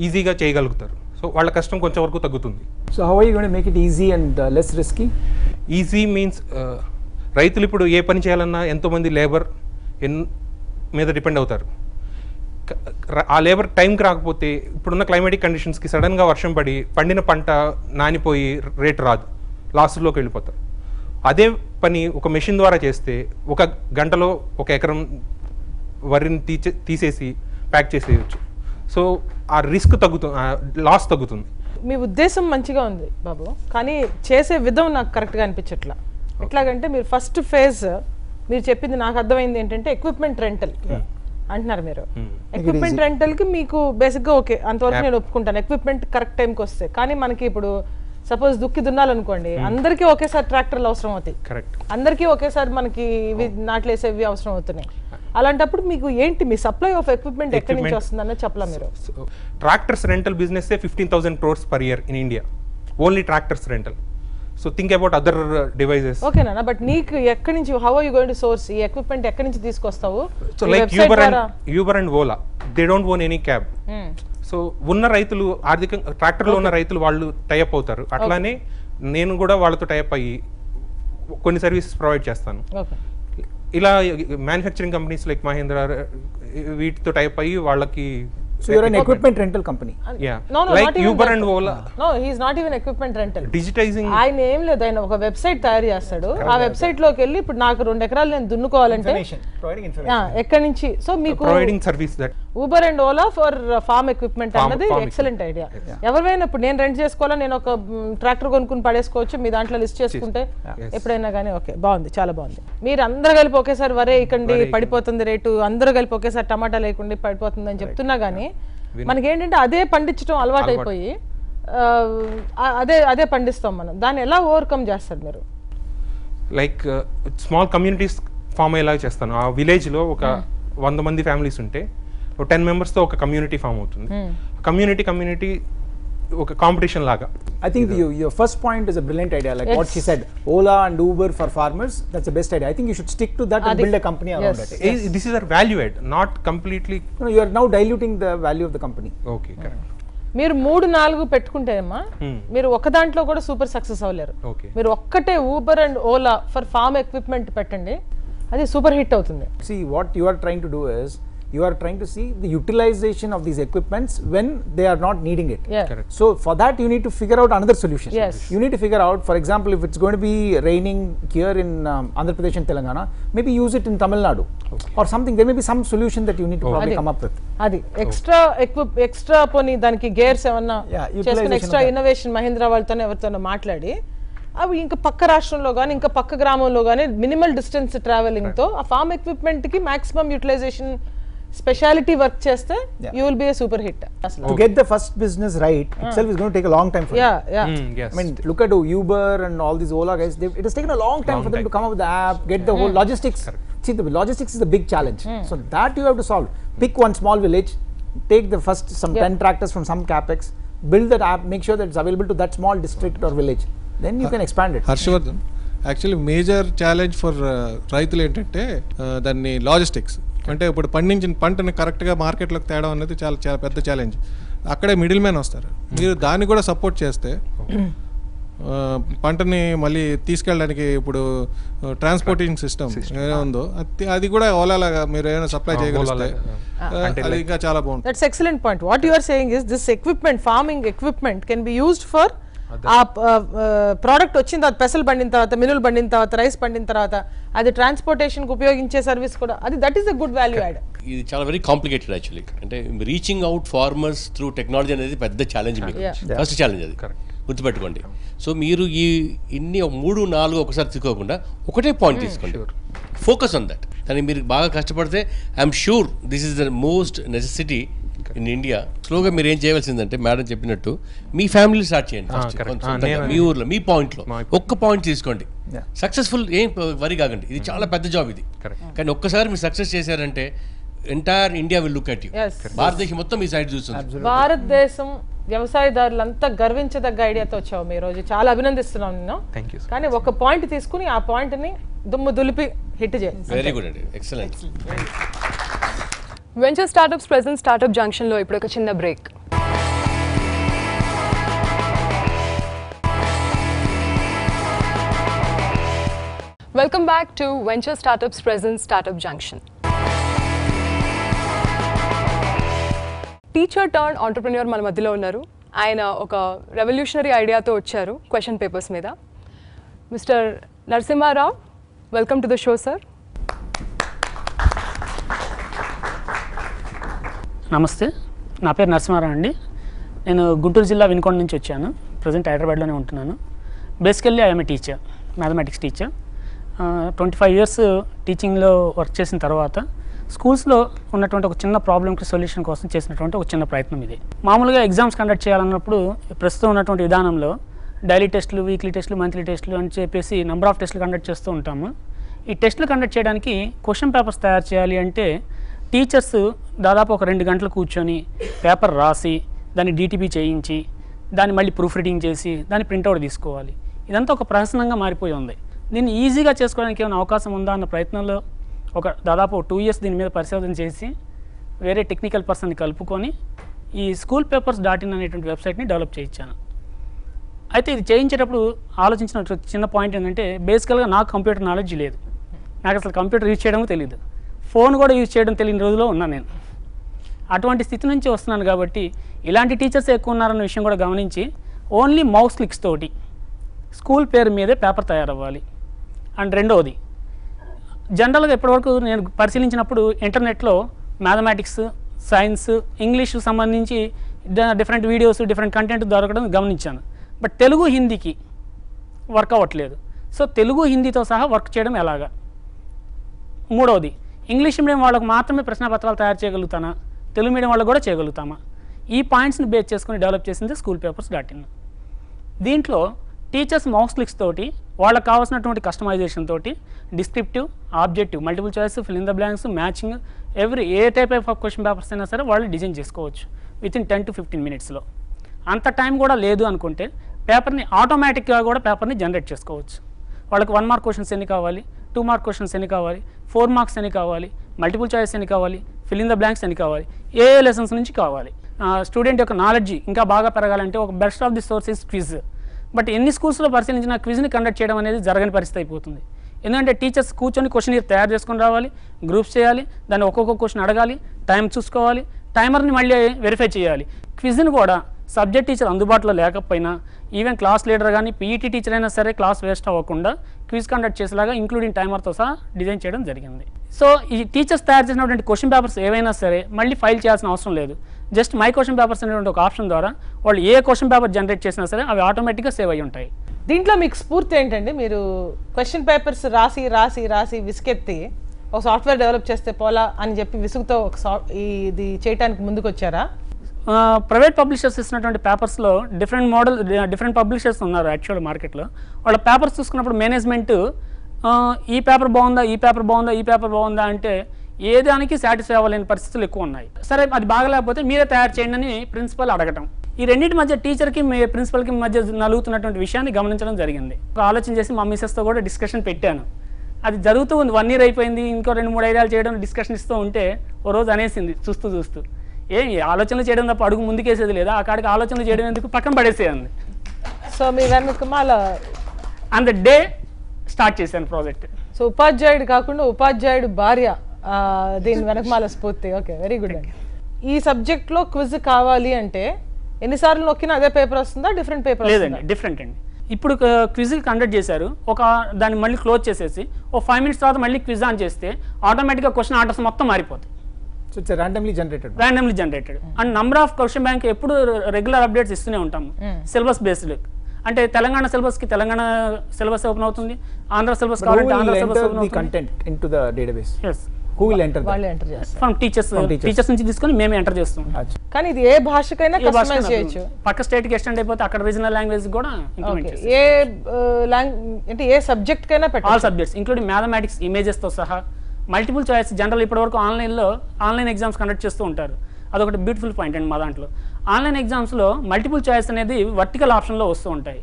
ఈజీగా చేయగలుగుతారు. సో వాళ్ళ కష్టం కొంచెం వరకు తగ్గుతుంది. So how are you going to make it easy and less risky? Easy means రైతులు ఇప్పుడు ఏ పని చేయాలన్నా ఎంతోమంది లేబర్ మీద డిపెండ్ అవుతారు. ఆ లేబర్ టైంకి రాకపోతే ఇప్పుడున్న క్లైమేటిక్ కండిషన్స్కి సడన్గా వర్షం పడి పండిన పంట నానిపోయి రేటు రాదు, లాస్లోకి వెళ్ళిపోతారు. అదే పని ఒక మెషిన్ ద్వారా చేస్తే 1 గంటలో 1 ఎకరం వరిని తీసేసి ప్యాక్ చేసేయచ్చు. సో ఆ రిస్క్ లాస్ తగ్గుతుంది. మీ ఉద్దేశం మంచిగా ఉంది బాబు, కానీ చేసే విధం నాకు కరెక్ట్గా అనిపించట్లా. ఎట్లాగంటే మీరు ఫస్ట్ ఫేజ్ మీరు చెప్పింది నాకు అర్థమైంది ఏంటంటే ఎక్విప్మెంట్ రెంటల్ అంటున్నారు మీరు. ఎక్విప్మెంట్ రెంటల్కి మీకు బేసిక్గా ఓకే, అంతవరకు నేను ఒప్పుకుంటాను ఎక్విప్మెంట్ కరెక్ట్ టైంకి వస్తే. కానీ మనకి ఇప్పుడు సపోజ్ దుక్కి దున్నాలనుకోండి, అందరికీ ఒకేసారి ట్రాక్టర్లు అవసరం అవుతాయి, కరెక్ట్. అందరికీ ఒకేసారి మనకి ఇవి నాట్లేసేవి అవసరం అవుతున్నాయి. అలాంటప్పుడు మీకు ఏంటి మీ సప్లై ఆఫ్ ఎక్విప్మెంట్ ఎక్కడి నుంచి వస్తుందన్న చెప్పలా మీరు? Tractors rental business 15,000 crores per year in India, only tractors rental. So think about other devices. Okay nana, but నీకు ఎక్కడి నుంచి, how are you going to source ఈ ఎక్విప్మెంట్ ఎక్కడి నుంచి తీసుకొస్తావు? So like Uber and Ola, they don't own any cab. So ఉన్న రైతులు ఆర్థికంగా ట్రాక్టర్లో ఉన్న రైతులు వాళ్ళు టైఅప్ అవుతారు. అట్లానే నేను కూడా వాళ్ళతో టైఅప్ అయ్యి కొన్ని సర్వీసెస్ ప్రొవైడ్ చేస్తాను. ఇలా మ్యానుఫ్యాక్చరింగ్ కంపెనీస్ లైక్ మహీంద్రా వీటితో టైప్ అయ్యి వాళ్ళకి. So you're an equipment rental company. Yeah. No, like Uber and Ola. No, he's not even equipment rental. Digitizing. ఆయన ఏం లేదు, ఆయన ఒక వెబ్సైట్ తయారు చేస్తాడు. ఆ వెబ్సైట్ లోకి వెళ్ళి ఇప్పుడు నాకు 2 ఎకరాలు నేను దున్నుకోవాలంటే ఎక్కడి నుంచి, సో మీకు providing service that Uber and Ola for form equipment అన్నది ఎక్సలెంట్ ఐడియా. ఎవరైనా ఇప్పుడు నేను రెంట్ చేసుకోవాలా, నేను ఒక ట్రాక్టర్ కొనుక్కుని పడేసుకోవచ్చు, మీ దాంట్లో లిస్ట్ చేసుకుంటే ఎప్పుడైనా కానీ. ఓకే, బాగుంది, చాలా బాగుంది. మీరు అందరూ కలిపి ఒకేసారి వరే ఇకండి పడిపోతుంది రేటు, అందరూ కలిపి ఒకేసారి టమాటా లేకుండా పడిపోతుంది అని చెప్తున్నా కానీ మనకేంటంటే అదే పండించడం అలవాటు అయిపోయి అదే పండిస్తాం మనం. దాన్ని ఎలా ఓవర్కమ్ చేస్తారు మీరు? లైక్ స్మాల్ కమ్యూనిటీస్ ఫామ్ అయ్యేలాగా చేస్తాను. ఆ విలేజ్లో ఒక 100 మంది ఫ్యామిలీస్ ఉంటే 10 members తో ఒక కమ్యూనిటీ ఫామ్ అవుతుంది. కమ్యూనిటీ ఒక కాంపిటీషన్ లాగా. I think your first point is a brilliant idea, like what she said, Ola and Uber for farmers, that's the best idea. I think you should stick to that and build a company around it. This is our value add, not completely. No, you are now diluting the value of the company. Okay, correct. మీరు 3-4 పెట్టుకుంటేమ్మా మీరు ఒక దాంట్లో కూడా super success అవ్వలేరు. మీరు ఒక్కటే Uber and Ola for form equipment పెట్టండి, అది super hit అవుతుంది. See, what you are trying to do is you are trying to see the utilization of these equipments when they are not needing it. Correct. So for that you need to figure out another solution. Yes. You need to figure out, for example, if it's going to be raining here in Andhra Pradesh and Telangana, maybe use it in Tamil Nadu or something. There may be some solution that you need to probably come up with. అది extra పోనీ దానికి gears ఏమన్నా చేసుకుని extra innovation Mahindra వాళ్ళతోనే ఎవరితోనో మాట్లాడి అవి ఇంకా పక్క రాష్ట్రంలో కానీ ఇంకా పక్క గ్రామంలో కానీ మినిమల్ డిస్టెన్స్ ట్రావెలింగ్ తో ఆ ఫార్మ్ ఎక్విప్మెంట్ కి మాక్సిమం యూటిలైజేషన్ స్పెషాలిటీ వర్క్ చేస్తే you will be a super hit. To get the first business right itself is going to take a long time for you. Yes. I mean, look at Uber and all these Ola guys, it has taken a long time for them to come up with the app, get the whole logistics. See, the logistics is the big challenge. So that you have to solve. Pick one small village, take the first some 10 tractors from some capex, build that app, make sure that it's available to that small district or village, then you can expand it. Harshvardhan, actually major challenge for రైతులు ఏంటంటే దాన్ని logistics, అంటే ఇప్పుడు పండించిన పంటని కరెక్ట్గా మార్కెట్లోకి తేవడం అనేది చాలా చాలా పెద్ద ఛాలెంజ్. అక్కడే మిడిల్ మ్యాన్ వస్తారు. మీరు దాన్ని కూడా సపోర్ట్ చేస్తే పంటని మళ్ళీ తీసుకెళ్ళడానికి ఇప్పుడు ట్రాన్స్పోర్టింగ్ సిస్టమ్ ఏదో ఉందో అది కూడా ఓలాలాగా మీరు ఏమైనా సప్లై చేయగలిగితే అది ఇంకా చాలా బాగుంటుంది. That's excellent point. What you are saying is this equipment, farming equipment can be used for ఆ ప్రోడక్ట్ వచ్చిన తర్వాత, పెసలు పండిన తర్వాత, మినులు పండిన తర్వాత, రైస్ పండిన తర్వాత అది ట్రాన్స్పోర్టేషన్ కి ఉపయోగించే సర్వీస్ కూడా అది that is a good value add. ఇది చాలా వెరీ కాంప్లికేటెడ్ యాక్చువల్లీ. అంటే reaching out farmers through technology అనేది పెద్ద ఛాలెంజ్ మీకు. ఫస్ట్ ఛాలెంజ్ అది గుర్తుపెట్టుకోండి. సో మీరు ఈ ఇన్ని 3-4 ఒకసారి తీసుకోకుండా ఒకటే పాయింట్ తీసుకోండి, ఫోకస్ ఆన్ దట్. కానీ మీరు బాగా కష్టపడితే I'm sure this is the most necessity in India. స్లోగా మీరు ఏం చేయవలసిందంటే మేడం చెప్పినట్టు మీ ఫ్యామిలీ స్టార్ట్ చేయండి. మీ ఊర్లో మీ పాయింట్లో ఒక్క పాయింట్ తీసుకోండి. సక్సెస్ఫుల్ ఏం వరి కాకండి, ఇది చాలా పెద్ద జాబ్ ఇది. కానీ ఒక్కసారి మీరు సక్సెస్ చేశారంటే entire India will look at you. భారతదేశం మొత్తం మీ సైడ్ చూస్తుంది. భారతదేశం వ్యవసాయదారులంతా గర్వించదగ్గ ఐడియాతో వచ్చావు మీ రోజు, చాలా అభినందిస్తున్నాను నేను. కానీ ఒక పాయింట్ తీసుకుని ఆ పాయింట్ ని దుమ్ము దులిపి హిట్ చేయండి. వెరీ గుడ్ అండి, excellent. Venture startups present startup జంక్షన్లో ఇప్పుడు ఒక చిన్న break. Welcome back to venture startups present startup junction. Teacher turn entrepreneur మన మధ్యలో ఉన్నారు. ఆయన ఒక రెవల్యూషనరీ ఐడియాతో వచ్చారు క్వశ్చన్ పేపర్స్ మీద. Mister Narasimharao, welcome to the show sir. నమస్తే, నా పేరు నరసింహారావు అండి. నేను గుంటూరు జిల్లా వినుకొండ నుంచి వచ్చాను. ప్రజెంట్ హైదరాబాద్లోనే ఉంటున్నాను. Basically I'm a teacher, mathematics teacher. 25 years టీచింగ్లో వర్క్ చేసిన తర్వాత స్కూల్స్లో ఉన్నటువంటి ఒక చిన్న ప్రాబ్లమ్కి సొల్యూషన్ కోసం చేసినటువంటి ఒక చిన్న ప్రయత్నం ఇది. మామూలుగా ఎగ్జామ్స్ కండక్ట్ చేయాలన్నప్పుడు ప్రస్తుతం ఉన్నటువంటి విధానంలో డైలీ టెస్టులు, వీక్లీ టెస్టులు, మంత్లీ టెస్టులు అని చెప్పేసి నెంబర్ ఆఫ్ టెస్టులు కండక్ట్ చేస్తూ ఉంటాము. ఈ టెస్టులు కండక్ట్ చేయడానికి క్వశ్చన్ పేపర్స్ తయారు చేయాలి అంటే టీచర్స్ దాదాపు ఒక 2 గంటలు కూర్చొని పేపర్ రాసి దాన్ని DTP చేయించి దాన్ని మళ్ళీ ప్రూఫ్ రీడింగ్ చేసి దాన్ని ప్రింట్అవుట్ తీసుకోవాలి. ఇదంతా ఒక ప్రహసనంగా మారిపోయి ఉంది. దీన్ని ఈజీగా చేసుకోవడానికి ఏమైనా అవకాశం ఉందా అన్న ప్రయత్నంలో దాదాపు 2 years దీని మీద పరిశోధన చేసి వేరే టెక్నికల్ పర్సన్ని కలుపుకొని ఈ schoolpapers.in అనేటువంటి వెబ్సైట్ని డెవలప్ చేయించాను. అయితే ఇది చేయించేటప్పుడు ఆలోచించిన చిన్న పాయింట్ ఏంటంటే బేసికల్గా నాకు కంప్యూటర్ నాలెడ్జ్ లేదు. నాకు అసలు కంప్యూటర్ యూజ్ చేయడం తెలియదు, ఫోన్ కూడా యూజ్ చేయడం తెలియని రోజులో ఉన్నాను నేను. అటువంటి స్థితి నుంచి వస్తున్నాను కాబట్టి ఇలాంటి టీచర్స్ ఎక్కువ ఉన్నారన్న విషయం కూడా గమనించి ఓన్లీ మౌస్ క్లిక్స్ తోటి స్కూల్ పేరు మీదే పేపర్ తయారవ్వాలి. అండ్ రెండవది జనరల్గా ఇప్పటివరకు నేను పరిశీలించినప్పుడు ఇంటర్నెట్లో మ్యాథమెటిక్స్, సైన్స్, ఇంగ్లీష్ సంబంధించి డిఫరెంట్ వీడియోస్, డిఫరెంట్ కంటెంట్ దొరకడం గమనించాను. బట్ తెలుగు, హిందీకి వర్క్ అవ్వట్లేదు. సో తెలుగు, హిందీతో సహా వర్క్ చేయడం ఎలాగా? మూడవది ఇంగ్లీష్ మీడియం వాళ్ళకు మాత్రమే ప్రశ్నపత్రాలు తయారు చేయగలుగుతానా, తెలుగు మీడియం వాళ్ళకు కూడా చేయగలుగుతామా? ఈ పాయింట్స్ని బేస్ చేసుకుని డెవలప్ చేసింది schoolpapers.in. దీంట్లో టీచర్స్ మౌస్ క్లిక్స్ తోటి వాళ్ళకి కావాల్సినటువంటి కస్టమైజేషన్ తోటి descriptive, objective, multiple choice, fill in the blanks, matching, A type of question papers అయినా సరే వాళ్ళు డిజైన్ చేసుకోవచ్చు వితిన్ 10 to 15 minutesలో. అంత టైం కూడా లేదు అనుకుంటే పేపర్ని ఆటోమేటిక్గా కూడా పేపర్ని జనరేట్ చేసుకోవచ్చు. వాళ్ళకి 1 mark క్వశ్చన్స్ ఎన్ని కావాలి, 2 mark క్వశ్చన్స్ ఎన్ని కావాలి, 4 marks ఎన్ని కావాలి, మల్టిపుల్ చాయిస్ ఎన్ని కావాలి, ఫిల్ ఇన్ ద బ్లాంక్స్ ఎన్ని కావాలి, ఏ లెసన్స్ నుంచి కావాలి. స్టూడెంట్ యొక్క నాలెడ్జ్ ఇంకా బాగా పెరగాలంటే ఒక best of the source is quiz. But ఎన్ని స్కూల్స్లో పరిశీలించిన క్విజ్ని కండక్ట్ చేయడం అనేది జరగని పరిస్థితి అయిపోతుంది. ఎందుకంటే టీచర్స్ కూర్చొని క్వశ్చన్ తయారు చేసుకొని రావాలి, గ్రూప్స్ చేయాలి, దాన్ని ఒక్కొక్క క్వశ్చన్ అడగాలి, టైం చూసుకోవాలి, టైమర్ని మళ్ళీ వెరిఫై చేయాలి. క్విజ్ని కూడా సబ్జెక్ట్ టీచర్ అందుబాటులో లేకపోయినా ఈవెన్ క్లాస్ లీడర్ కానీ PET టీచర్ అయినా సరే క్లాస్ వేస్ట్ అవ్వకుండా క్విజ్ కండక్ట్ చేసేలాగా ఇంక్లూడింగ్ టైమర్తో సహా డిజైన్ చేయడం జరిగింది. సో ఈ టీచర్స్ తయారు చేసినటువంటి క్వశ్చన్ పేపర్స్ ఏవైనా సరే మళ్ళీ ఫైల్ చేయాల్సిన అవసరం లేదు. జస్ట్ మై క్వశ్చన్ పేపర్స్ అనేటువంటి ఒక ఆప్షన్ ద్వారా వాళ్ళు ఏ క్వశ్చన్ పేపర్ జనరేట్ చేసినా సరే అవి ఆటోమేటిక్గా సేవ్ అయ్యి ఉంటాయి. దీంట్లో మీకు స్ఫూర్తి ఏంటండి? మీరు క్వశ్చన్ పేపర్స్ రాసి రాసి రాసి విసుకెత్తి ఒక సాఫ్ట్వేర్ డెవలప్ చేస్తే పోలా అని చెప్పి విసుగుతో ఇది చేయడానికి ముందుకు వచ్చారా? ప్రైవేట్ పబ్లిషర్స్ ఇచ్చినటువంటి పేపర్స్లో డిఫరెంట్ పబ్లిషర్స్ ఉన్నారు యాక్చువల్ మార్కెట్లో. వాళ్ళ పేపర్స్ చూసుకున్నప్పుడు మేనేజ్మెంట్ ఈ పేపర్ బాగుందా, ఈ పేపర్ బాగుందా, ఈ పేపర్ బాగుందా అంటే ఏ దానికి సాటిస్ఫై అవ్వలేని పరిస్థితులు ఎక్కువ ఉన్నాయి. సరే అది బాగలేకపోతే మీరే తయారు చేయండి అని ప్రిన్సిపల్ అడగటం. ఈ రెండింటి మధ్య టీచర్కి ప్రిన్సిపల్కి మధ్య నలుగుతున్నటువంటి విషయాన్ని గమనించడం జరిగింది. ఒక ఆలోచన చేసి మా మిసెస్తో కూడా డిస్కషన్ పెట్టాను. అది జరుగుతూ ఉంది, 1 year అయిపోయింది, ఇంకో 2-3 ఐడియాలు చేయడం డిస్కషన్ ఇస్తూ ఉంటే ఓ రోజు అనేసింది చూస్తూ ఆలోచనలు చేయడం తప్ప అడుగు ముందుకేసేది లేదా, ఆ కాడికి ఆలోచనలు చేయడం ఎందుకు, పక్కన పడేసేయండి. సో మీ వెనకమాల ఆన్ ద డే స్టార్ట్ చేశాను ప్రాజెక్ట్. సో ఉపాధ్యాయుడు కాకుండా ఉపాధ్యాయుడు భార్య దీని వెనకమాల స్ఫూర్తి. ఓకే, వెరీ గుడ్ అండి. ఈ సబ్జెక్ట్లో క్విజ్ కావాలి అంటే ఎన్నిసార్లు నొక్కినా అదే పేపర్ వస్తుందా, డిఫరెంట్ పేపర్? లేదండి, డిఫరెంట్ అండి. ఇప్పుడు క్విజ్ కండక్ట్ చేశారు, దాన్ని మళ్ళీ క్లోజ్ చేసేసి 5 minutes తర్వాత మళ్ళీ క్విజ్ ఆన్ చేస్తే ఆటోమేటిక్గా క్వశ్చన్ ఆర్డర్స్ మొత్తం మారిపోతాయి. So it's randomly generated. And number of question bank ఎప్పుడు రెగ్యులర్ అప్డేట్స్ ఇస్తూనే ఉంటాము సిలబస్ బేస్డ్. అంటే తెలంగాణ సిలబస్కి తెలంగాణ సిలబస్ ఓపెన్ అవుతుంది, ఆంధ్ర సిలబస్ కావాలంటే ఆంధ్ర సిలబస్ ఓపెన్ అవుతుంది. Content into the database. yes who will enter వాళ్ళు ఎంటర్ చేస్తారు ఫ్రమ్ టీచర్స్ నుంచి తీసుకొని మేము ఎంటర్ చేస్తాం. కానీ ఇది ఏ భాషకైనా కస్టమైజ్ చేయొచ్చు. పక్క స్టేట్కి ఎక్స్టెండ్ అయిపోతే అక్కడ రీజనల్ లాంగ్వేజ్ కూడా ఇంప్లిమెంట్ చేస్తాం. ఏ అంటే ఏ సబ్జెక్ట్ కైనా పెట్టాలి. ఆల్ సబ్జెక్ట్స్ ఇంక్లూడింగ్ మ్యాథమెటిక్స్ ఇమేజెస్తో సహా, మల్టిపుల్ చాయిస్. జనరల్ ఇప్పటివరకు ఆన్లైన్ ఎగ్జామ్స్ కండక్ట్ చేస్తూ ఉంటారు. అదొకటి బ్యూటిఫుల్ పాయింట్ అండి మా దాంట్లో. ఆన్లైన్ ఎగ్జామ్స్లో మల్టిపుల్ చాయిస్ అనేది వర్టికల్ ఆప్షన్లో వస్తూ ఉంటాయి.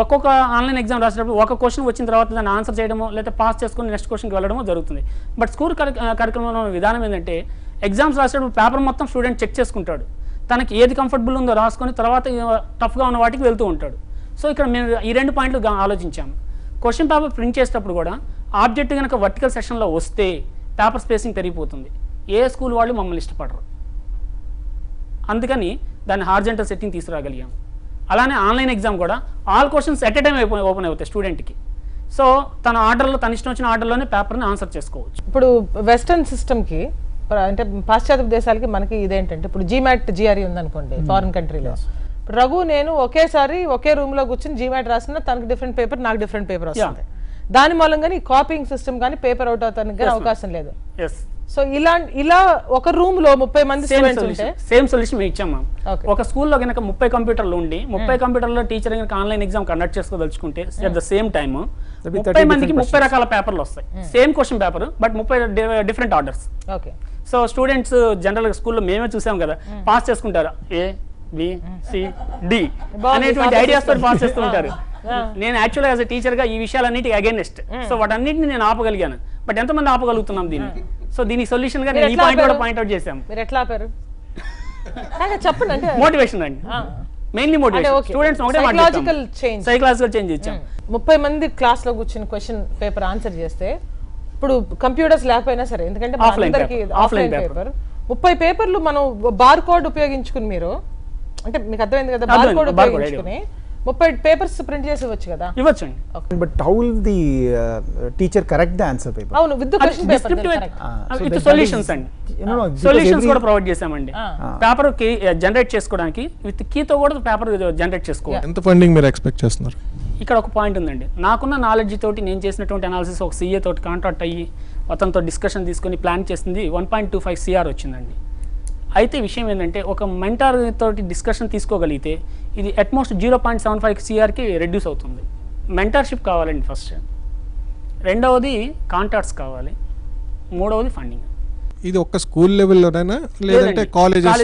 ఒక్కొక్క ఆన్లైన్ ఎగ్జామ్ రాసేటప్పుడు ఒక క్వశ్చన్ వచ్చిన తర్వాత దాన్ని ఆన్సర్ చేయడమో లేదా పాస్ చేసుకుని నెక్స్ట్ క్వశ్చన్కి వెళ్ళడమో జరుగుతుంది. బట్ స్కూల్ కరికులంలో విధానం ఏంటంటే ఎగ్జామ్స్ రాసేటప్పుడు పేపర్ మొత్తం స్టూడెంట్ చెక్ చేసుకుంటాడు, తనకి ఏది కంఫర్టబుల్ ఉందో రాసుకొని తర్వాత టఫ్గా ఉన్న వాటికి వెళ్తూ ఉంటాడు. సో ఇక్కడ మేము ఈ 2 పాయింట్లు ఆలోచించాము. క్వశ్చన్ పేపర్ ప్రింట్ చేసేటప్పుడు కూడా ఆబ్జెక్ట్ కనుక వర్టికల్ సెక్షన్లో వస్తే పేపర్ స్పేసింగ్ పెరిగిపోతుంది. ఏ స్కూల్ వాళ్ళు మమ్మల్ని ఇష్టపడరు, అందుకని దాన్ని హార్జెంటల్ సెట్టింగ్ తీసుకురాగలిగాం. అలానే ఆన్లైన్ ఎగ్జామ్ కూడా all questions at a time open అవుతాయి స్టూడెంట్కి. సో తన ఆర్డర్లో తన ఇష్టం వచ్చిన ఆర్డర్లోనే పేపర్ని ఆన్సర్ చేసుకోవచ్చు. ఇప్పుడు వెస్టర్న్ సిస్టమ్కి అంటే పాశ్చాత్య దేశాలకి మనకి ఇదేంటంటే ఇప్పుడు GMAT GRE ఉందనుకోండి ఫారిన్ కంట్రీలో. ఇప్పుడు రఘు నేను ఒకేసారి ఒకే రూమ్లో కూర్చొని GMAT రాసిన తనకి డిఫరెంట్ పేపర్ నాకు డిఫరెంట్ పేపర్ వస్తుంది. దాని మూలంగానే ఈ కాపీయింగ్ సిస్టమ్ కానీ పేపర్ అవుట్ అవుతానికి కానీ అవకాశం లేదు. సో ఇలా ఒక రూమ్ లో 30 మంది స్టూడెంట్స్ ఉంటే సేమ్ సొల్యూషన్ మేము ఇచ్చాం మ్యామ్. ఒక స్కూల్లో కనుక 30 కంప్యూటర్లు ఉండి 30 కంప్యూటర్లో టీచర్ కనుక ఆన్లైన్ ఎగ్జామ్ కండక్ట్ చేసుకోదలుచుకుంటే అట్ ద సేమ్ టైమ్ 30 మందికి 30 రకాల పేపర్లు వస్తాయి. Same question paper but 30 different orders. Okay. So students జనరల్గా స్కూల్లో మేమే చూసాం కదా, పాస్ చేసుకుంటారు A B C D అనేటువంటి ఐడియాస్ తో పాస్ చేస్తూ ఉంటారు. నేను యాక్చువల్గా యాజ్ ఎ టీచర్గా ఈ విషయాలన్నిటికీ అగైనెస్ట్. సో వాటన్నిటిని నేను ఆపగలిగాను. బట్ ఎంతమంది ఆపగలుగుతున్నాం దీన్ని? సో దీనికి సొల్యూషన్ గా నేను ఈ పాయింట్ కూడా పాయింట్ అవుట్ చేశాం. మీరు ఎట్లా ఆపారు చెప్పండి. అంటే మోటివేషన్ అండి, మెయిన్లీ మోటివేషన్. స్టూడెంట్స్ ఒకటే సైకలాజికల్ చేంజ్ ఇచ్చాం. 30 మంది క్లాస్ లో కూర్చుని క్వశ్చన్ పేపర్ ఆన్సర్ చేస్తే, ఇప్పుడు కంప్యూటర్స్ లేకపోయినా సరే, ఎందుకంటే అందరికి ఆఫ్లైన్ పేపర్ 30 పేపర్లు మనం బార్ కోడ్ ఉపయోగించుకుని, మీరు అంటే మీకు అర్థమైంది కదా, బార్ కోడ్ ఉపయోగించుకుని 30 పేపర్స్ ప్రింట్ చేసి ఇవ్వచ్చు కదా? ఇవ్వచ్చండి. But how will the teacher correct the answer paper? అవును, with the question paper with solutions అండి. సొల్యూషన్స్ కూడా ప్రొవైడ్ చేసామండి. పేపర్ జనరేట్ చేసుకోవడానికి విత్ కీతో కూడా పేపర్ జనరేట్ చేసుకోవాలి. ఎంత ఫండింగ్ మీరు ఎక్స్పెక్ట్ చేస్తున్నారు? ఇక్కడ ఒక పాయింట్ ఉందండి. నాకున్న నాలెడ్జ్ తోటి నేను చేసినటువంటి అనాలిసిస్ ఒక CA తోటి కాంటాక్ట్ అయ్యి అతనితో డిస్కషన్ తీసుకొని ప్లాన్ చేసింది 1.25 CR వచ్చిందండి. అయితే విషయం ఏంటంటే, ఒక మెంటార్ తోటి డిస్కషన్ తీసుకోగలిగితే ఇది అట్మోస్ట్ 0.75 CRకి రెడ్యూస్ అవుతుంది. మెంటార్షిప్ కావాలండి ఫస్ట్, రెండవది కాంటాక్ట్స్ కావాలి, మూడవది ఫండింగ్. ఇది ఒక్క స్కూల్ లెవెల్లోనైనా లేదంటే కాలేజెస్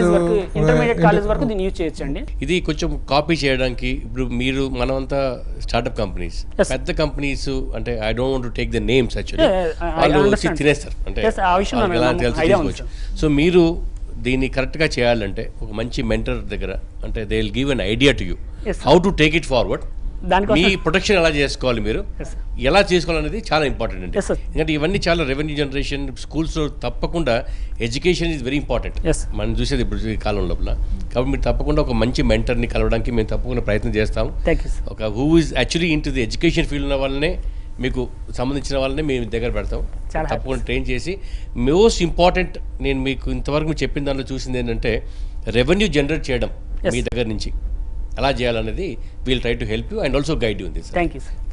ఇంటర్మీడియట్ కాలేజ్ వరకు దీన్ని యూజ్ చేయొచ్చండి. ఇది కొంచెం కాపీ చేయడానికి ఇప్పుడు మీరు మనమంతా స్టార్ట్అప్ కంపెనీస్, పెద్ద కంపెనీస్ అంటే I don't want to take the names actually, వాళ్ళు వచ్చి తినేస్తారు అంటే. సో మీరు దీన్ని కరెక్ట్గా చేయాలంటే ఒక మంచి మెంటర్ దగ్గర, అంటే they will give an idea to you how to take it forward. Me protection ఎలా చేసుకోవాలి, మీరు ఎలా చేసుకోవాలనేది చాలా ఇంపార్టెంట్ అండి. ఎందుకంటే ఇవన్నీ చాలా రెవెన్యూ జనరేషన్ స్కూల్స్లో తప్పకుండా ఎడ్యుకేషన్ ఈజ్ వెరీ ఇంపార్టెంట్ మనం చూసేది ఇప్పుడు ఈ కాలం లోపల. కాబట్టి మీరు తప్పకుండా ఒక మంచి మెంటర్ని కలవడానికి మేము తప్పకుండా ప్రయత్నం చేస్తాము. ఒక who is actually in to the education field ఉన్న వాళ్ళనే, మీకు సంబంధించిన వాళ్ళనే మేము దగ్గర పెడతాం. తప్పకుండా ట్రైన్ చేసి, మోస్ట్ ఇంపార్టెంట్ నేను మీకు ఇంతవరకు చెప్పిన దాంట్లో చూసింది ఏంటంటే, రెవెన్యూ జనరేట్ చేయడం మీ దగ్గర నుంచి ఎలా చేయాలనేది we'll try to help you and also guide you in this.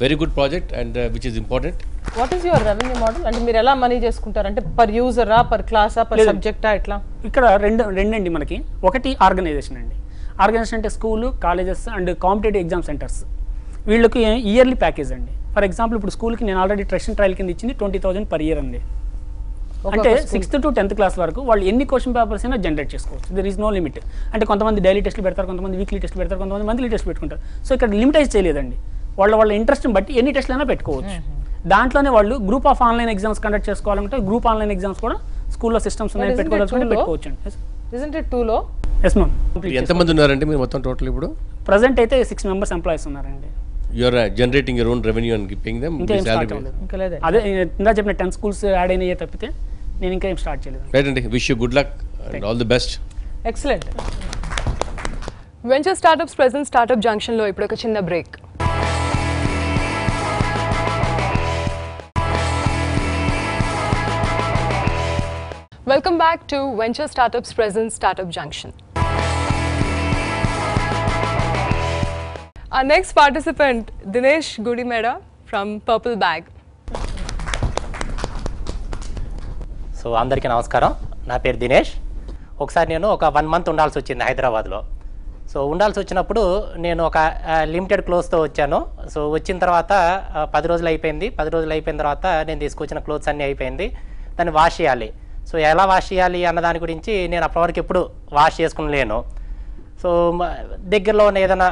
Very good project and which is important. What is your revenue model? అంటే మీరు ఎలా మనీ చేసుకుంటారు? అంటే పర్ యూజరా, పర్ క్లాసా, పర్ సబ్జెక్టా, ఎట్లా? ఇక్కడ రెండండి మనకి. ఒకటి ఆర్గనైజేషన్ అండి. ఆర్గనైజేషన్ అంటే school, colleges and competitive exam centres, వీళ్ళకి ఇయర్లీ ప్యాకేజ్ అండి. ఫర్ ఎగ్జాంపుల్ ఇప్పుడు స్కూల్కి నేను ఆల్రెడీ ట్రెషన్ ట్రయల్ కింద ఇచ్చింది 20,000 per year అండి. అంటే 6th to 10th క్లాస్ వరకు వాళ్ళు ఎన్ని క్వశ్చన్ పేపర్స్ అయినా జనరేట్ చేసుకోవచ్చు. There is no limit. అంటే కొంతమంది డైలీ టెస్ట్లు పెడతారు, కొంతమంది వీక్లీ టెస్ట్ పెడతారు, కొంతమంది మంత్లీ టెస్ట్ పెట్టుకుంటారు. సో ఇక్కడ లిమిటైజ్ చేయలేదండి. వాళ్ళ ఇంట్రెస్ట్ని బట్టి ఎన్ని టెస్ట్లు అయినా పెట్టుకోవచ్చు. దాంట్లోనే వాళ్ళు group of online exams conduct చేసుకోవాలంటే గ్రూప్ ఆన్లైన్ ఎగ్జామ్స్ కూడా స్కూల్లో సిస్టమ్స్ ఉన్నాయి, పెట్టుకోవచ్చు. Isn't it 2 లో? Yes ma'am. ఎంతమంది ఉన్నారంటే మీరు మొత్తం టోటల్ ఇప్పుడు? ప్రెజెంట్ అయితే 6 members ఎంప్లాయీస్ ఉన్నారండి. You are generating your own revenue and paying them salary. అదే ఇందా చెప్పిన 10 schools యాడ్ అయినాయే తప్పితే నేను ఇంకా ఏం స్టార్ట్ చేయలేదు. రైట్ అండి, wish you good luck and all the best. Excellent. Venture startups present startup జంక్షన్లో ఇప్పుడు ఒక చిన్న break. Welcome back to venture startups present startup junction. Our next participant, Dinesh Gudimeda from Purple Bag. So అందరికీ నమస్కారం, నా పేరు దినేష్. ఒకసారి నేను ఒక 1 month ఉండాల్సి వచ్చింది హైదరాబాద్లో. సో ఉండాల్సి వచ్చినప్పుడు నేను ఒక లిమిటెడ్ క్లోత్స్తో వచ్చాను. సో వచ్చిన తర్వాత 10 రోజులు అయిపోయింది. 10 రోజులు అయిపోయిన తర్వాత నేను తీసుకొచ్చిన క్లోత్స్ అన్నీ అయిపోయింది. దాన్ని వాష్ చేయాలి. సో ఎలా వాష్ చేయాలి అన్న దాని గురించి నేను అప్పటివరకు ఎప్పుడు వాష్ చేసుకుని లేను. సో దగ్గరలో ఉన్న ఏదైనా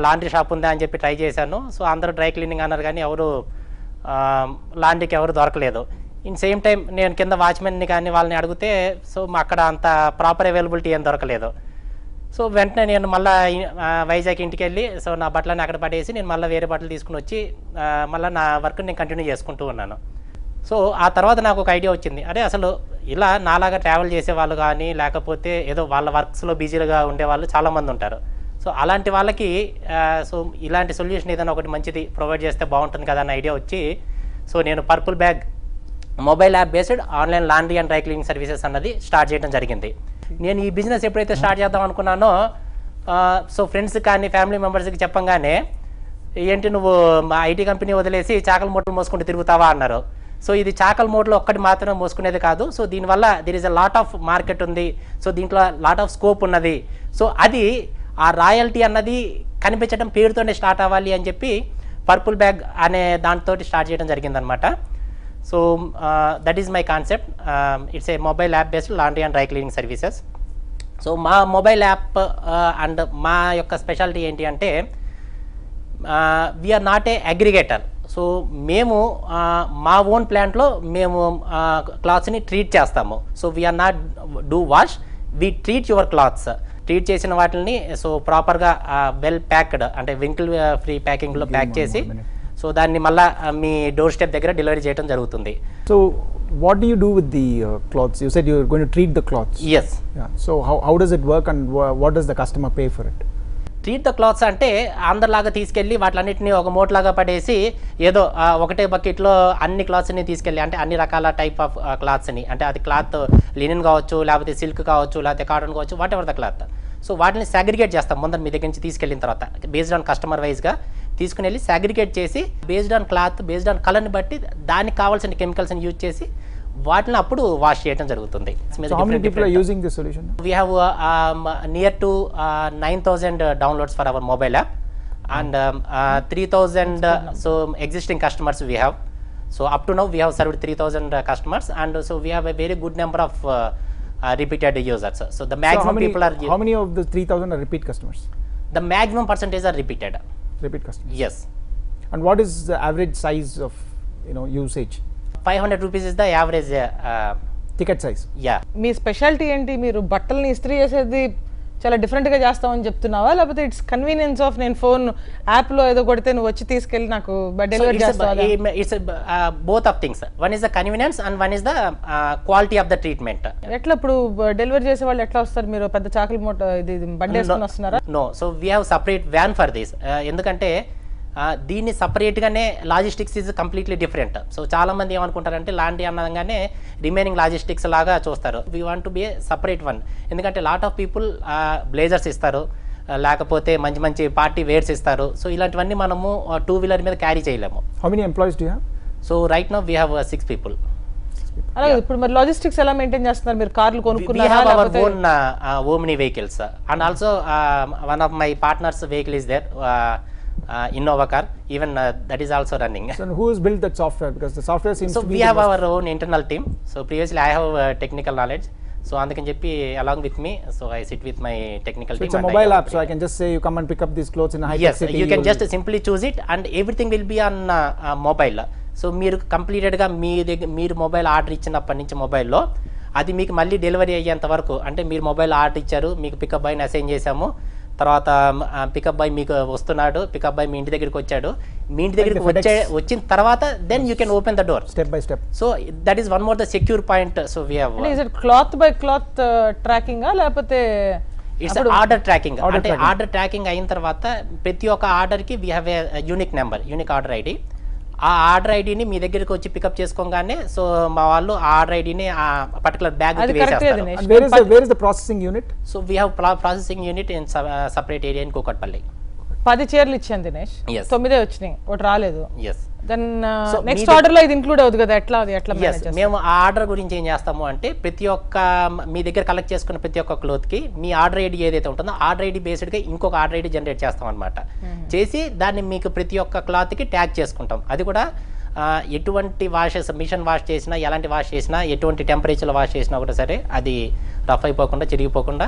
లాండ్రీ షాప్ ఉందా అని చెప్పి ట్రై చేశాను. సో అందరూ డ్రై క్లీనింగ్ అన్నారు, కానీ ఎవరు లాండ్రీకి ఎవరు దొరకలేదు. ఇన్ సేమ్ టైం నేను కింద వాచ్మెన్ని కానీ వాళ్ళని అడిగితే సో అక్కడ అంత ప్రాపర్ అవైలబిలిటీ ఏం దొరకలేదు. సో వెంటనే నేను మళ్ళీ వైజాగ్ ఇంటికి వెళ్ళి సో నా బట్టలని అక్కడ పడేసి నేను మళ్ళీ వేరే బట్టలు తీసుకుని వచ్చి మళ్ళీ నా వర్క్ నేను కంటిన్యూ చేసుకుంటూ ఉన్నాను. సో ఆ తర్వాత నాకు ఒక ఐడియా వచ్చింది, అరే అసలు ఇలా నాలాగా ట్రావెల్ చేసేవాళ్ళు కానీ లేకపోతే ఏదో వాళ్ళ వర్క్స్లో బిజీగా ఉండేవాళ్ళు చాలామంది ఉంటారు. సో అలాంటి వాళ్ళకి సో ఇలాంటి సొల్యూషన్ ఏదైనా ఒకటి మంచిది ప్రొవైడ్ చేస్తే బాగుంటుంది కదా అన్న ఐడియా వచ్చి సో నేను purple bag mobile app based online laundry and dry cleaning services అన్నది స్టార్ట్ చేయడం జరిగింది. నేను ఈ బిజినెస్ ఎప్పుడైతే స్టార్ట్ చేద్దాం అనుకున్నానో సో ఫ్రెండ్స్కి కానీ ఫ్యామిలీ మెంబర్స్కి చెప్పంగానే ఏంటి నువ్వు మా ఐటీ కంపెనీ వదిలేసి చాకల మూటలు మోసుకుంటూ తిరుగుతావా అన్నారు. సో ఇది చాకల్ మోడ్లో ఒక్కటి మాత్రమే మోసుకునేది కాదు. సో దీనివల్ల there is a lot of market ఉంది. సో దీంట్లో లాట్ ఆఫ్ స్కోప్ ఉన్నది. సో అది ఆ రాయల్టీ అన్నది కనిపించడం పేరుతోనే స్టార్ట్ అవ్వాలి అని చెప్పి పర్పుల్ బ్యాగ్ అనే దాంతో స్టార్ట్ చేయడం జరిగిందనమాట. So that is my concept. It's a mobile app based laundry and dry cleaning services. So మా మొబైల్ యాప్ అండ్ మా యొక్క స్పెషాలిటీ ఏంటి అంటే we're not a aggregator. So మేము మా ఓన్ ప్లాంట్లో మేము క్లాత్స్ని ట్రీట్ చేస్తాము. So we're not do wash, we treat your clothes. Treat చేసిన వాటిని సో ప్రాపర్గా వెల్ ప్యాక్డ్ అంటే వింకిల్ ఫ్రీ ప్యాకింగ్లో ప్యాక్ చేసి సో దాన్ని మళ్ళీ మీ డోర్ స్టెప్ దగ్గర డెలివరీ చేయడం జరుగుతుంది. So what do you do with the clothes? You said you're going to treat the clothes. Yes. Yeah. So how does it work and what does the customer pay for it? Treat the clothes అంటే అందరిలాగా తీసుకెళ్ళి వాటిలన్నింటినీ ఒక మూటలాగా పడేసి ఏదో ఒకటే బకెట్లో అన్ని క్లాత్స్ని తీసుకెళ్ళి అంటే అన్ని రకాల టైప్ ఆఫ్ క్లాత్స్ని అంటే అది క్లాత్ లినెన్ కావచ్చు, లేకపోతే సిల్క్ కావచ్చు, లేకపోతే కాటన్ కావచ్చు, what ever the cloth. So వాటిని సాగ్రిగేట్ చేస్తాం ముందర మీ దగ్గర నుంచి తీసుకెళ్ళిన తర్వాత బేస్డ్ ఆన్ కస్టమర్ వైజ్గా తీసుకుని వెళ్ళి సాగ్రిగేట్ చేసి based on cloth based on కలర్ని బట్టి దానికి కావాల్సిన కెమికల్స్ని యూజ్ చేసి వాటిని అప్పుడు వాష్ చేయడం జరుగుతుంది. So how many people are using this solution? We have near to 9,000 downloads for our mobile app and 3,000 so existing customers we have. So up to now we have served 3,000 customers and so we have a very good number of repeated users. So the maximum people are how many of the 3,000 are repeat customers? The maximum percentage are repeated customers. Yes. And what is the average size of usage? 500 rupees is the average ticket size. Yeah. Me speciality ఏంటి? మీరు బట్టల్ని ఇస్త్రీ చేసేది చాలా డిఫరెంట్గా చేస్తామని చెప్తున్నావా, లేకపోతే ఇట్స్ కన్వీనియన్స్ ఆఫ్ నేను ఫోన్ యాప్లో ఏదో కొడితే నువ్వు వచ్చి తీసుకెళ్ళి నాకు డెలివరీ చేస్తావా? It's both of things. One is the convenience and one is the quality of the treatment. ఎట్లా ఇప్పుడు డెలివరీ చేసే వాళ్ళు ఎట్లా వస్తారు? మీరు పెద్ద చాకలి మూట ఇది బండి వేసుకొని వస్తున్నారా? No, so we have separate van for this. ఎందుకంటే దీన్ని సపరేట్గానే logistics is completely different. So చాలామంది ఏమనుకుంటారంటే లాండ్రీ అనగానే రిమైనింగ్ లాజిస్టిక్స్ లాగా చూస్తారు. We want to be a separate one. ఎందుకంటే లాట్ ఆఫ్ పీపుల్ బ్లేజర్స్ ఇస్తారు, లేకపోతే మంచి మంచి పార్టీ వేర్స్ ఇస్తారు. సో ఇలాంటివన్నీ మనము 2-wheeler మీద క్యారీ చేయలేము. How many employees do you have? So right now we have 6 people. అలాగే ఇప్పుడు మరి లాజిస్టిక్స్ ఎలా మెయింటైన్ చేస్తున్నారు? మీరు కార్లు కొనుక్కున్నారా? We have our own Omni vehicles and also one of my partners vehicle is there. Innova car, even that is also running. So who has built that software? Because the software seems to be we have our own internal team. So previously I have technical knowledge. So andukani cheppi along with me, so I sit with my technical team. It's a mobile app, so I can just say you come and pick up these clothes in a high-tech city. Yes, you can just simply choose it and everything will be on mobile. So మీరు కంప్లీటెడ్గా మీరు mobile order ఇచ్చినప్పటి నుంచి మొబైల్లో అది మీకు మళ్ళీ delivery అయ్యేంత వరకు అంటే మీరు మొబైల్ ఆర్డర్ ఇచ్చారు, మీకు పికప్ బాయ్ని అసైన్ చేసాము, తర్వాత పికప్ బాయ్ మీకు వస్తున్నాడు, పికప్ బాయ్ మీ ఇంటి దగ్గరికి వచ్చాడు, మీ ఇంటి దగ్గరికి వచ్చిన తర్వాత then you can open the door step by step. So that is one more the secure point. So we have is it cloth by cloth tracking లేకపోతే ఇట్స్ ఆర్డర్ ట్రాకింగ్? అంటే order tracking అయిన తర్వాత ప్రతి ఒక్క ఆర్డర్కి we have a unique number, unique order ID. ఆ order ఐడిని మీ దగ్గరికి వచ్చి పికప్ చేసుకోగానే సో మా వాళ్ళు ఆ ఆర్డర్ ఐడిని ఆ పర్టికులర్ బ్యాగ్ వేసేస్తారు. Where is the processing unit? So we have processing unit in separate area in Kokatpalli. 10 చీరలు ఇచ్చాను దినేష్, 9 వచ్చినాయి, ఒకటి రాలేదు. Yes. దెన్ నెక్స్ట్ ఆర్డర్ లో ఇది ఇంక్లూడ్ అవుతుంది కదా, ఎట్లా మేనేజ్ చేస్తాం? మేము ఆ ఆర్డర్ గురించి ఏం చేస్తాము అంటే ప్రతి ఒక్క మీ దగ్గర కలెక్ట్ చేసుకున్న ప్రతి ఒక్క క్లోత్ కి మీ ఆర్డర్ ఐడి ఏదైతే ఉంటుందో ఆర్డర్ ఐడి బేస్డ్ గా ఇంకొక ఆర్డర్ ఐడి జనరేట్ చేస్తాం అనమాట. చేసి దాన్ని మీకు ప్రతి ఒక్క క్లాత్ కి ట్యాగ్ చేసుకుంటాం. అది కూడా ఎటువంటి వాషెస్ మిషన్ వాష్ చేసినా ఎలాంటి వాష్ చేసినా ఎటువంటి టెంపరేచర్లో వాష్ చేసినా కూడా సరే అది రఫ్ అయిపోకుండా చిరిగిపోకుండా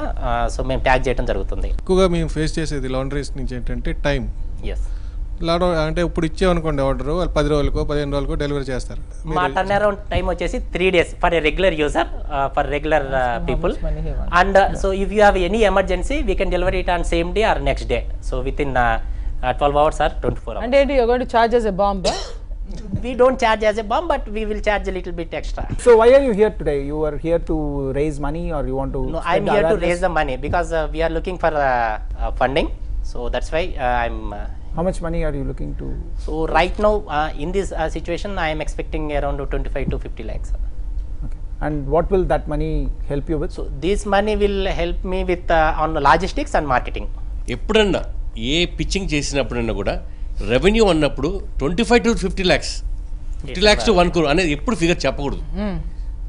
సో మేము ట్యాగ్ చేయడం జరుగుతుంది. ఎక్కువగా మేము ఫేస్ చేసేది లాండ్రీస్ నుంచి ఏంటంటే టైం. ఎస్, అంటే ఇప్పుడు ఇచ్చామనుకోండి ఆర్డర్, వాళ్ళు 10 రోజులకో 15 రోజులకో డెలివరీ చేస్తారు. మా టర్న్ అరౌండ్ టైం వచ్చేసి 3 days for a regular user, for regular people. And so if you have any emergency we can delivery it on same day or next day. So with in 12 hours or 24 hours. అంటే ఏంటి, you're going to charge as a bomb? We don't charge as a bomb, but we will charge a little bit extra. So why are you here today? You are here to raise money or you want to? No, I'm here to raise the money because we are looking for funding. So that's why I'm. How much money are you looking to? So right now in this situation I am expecting around 25 to 50 lakhs. Okay. And what will that money help you with? So this money will help me with on logistics and marketing. ఎప్పుడన్నా ఏ pitching చేసినప్పుడన్నా కూడా revenue అన్నప్పుడు 25 to 50 lakhs 50 lakhs to 1 crore అనేది ఎప్పుడు figure చెప్పకూడదు.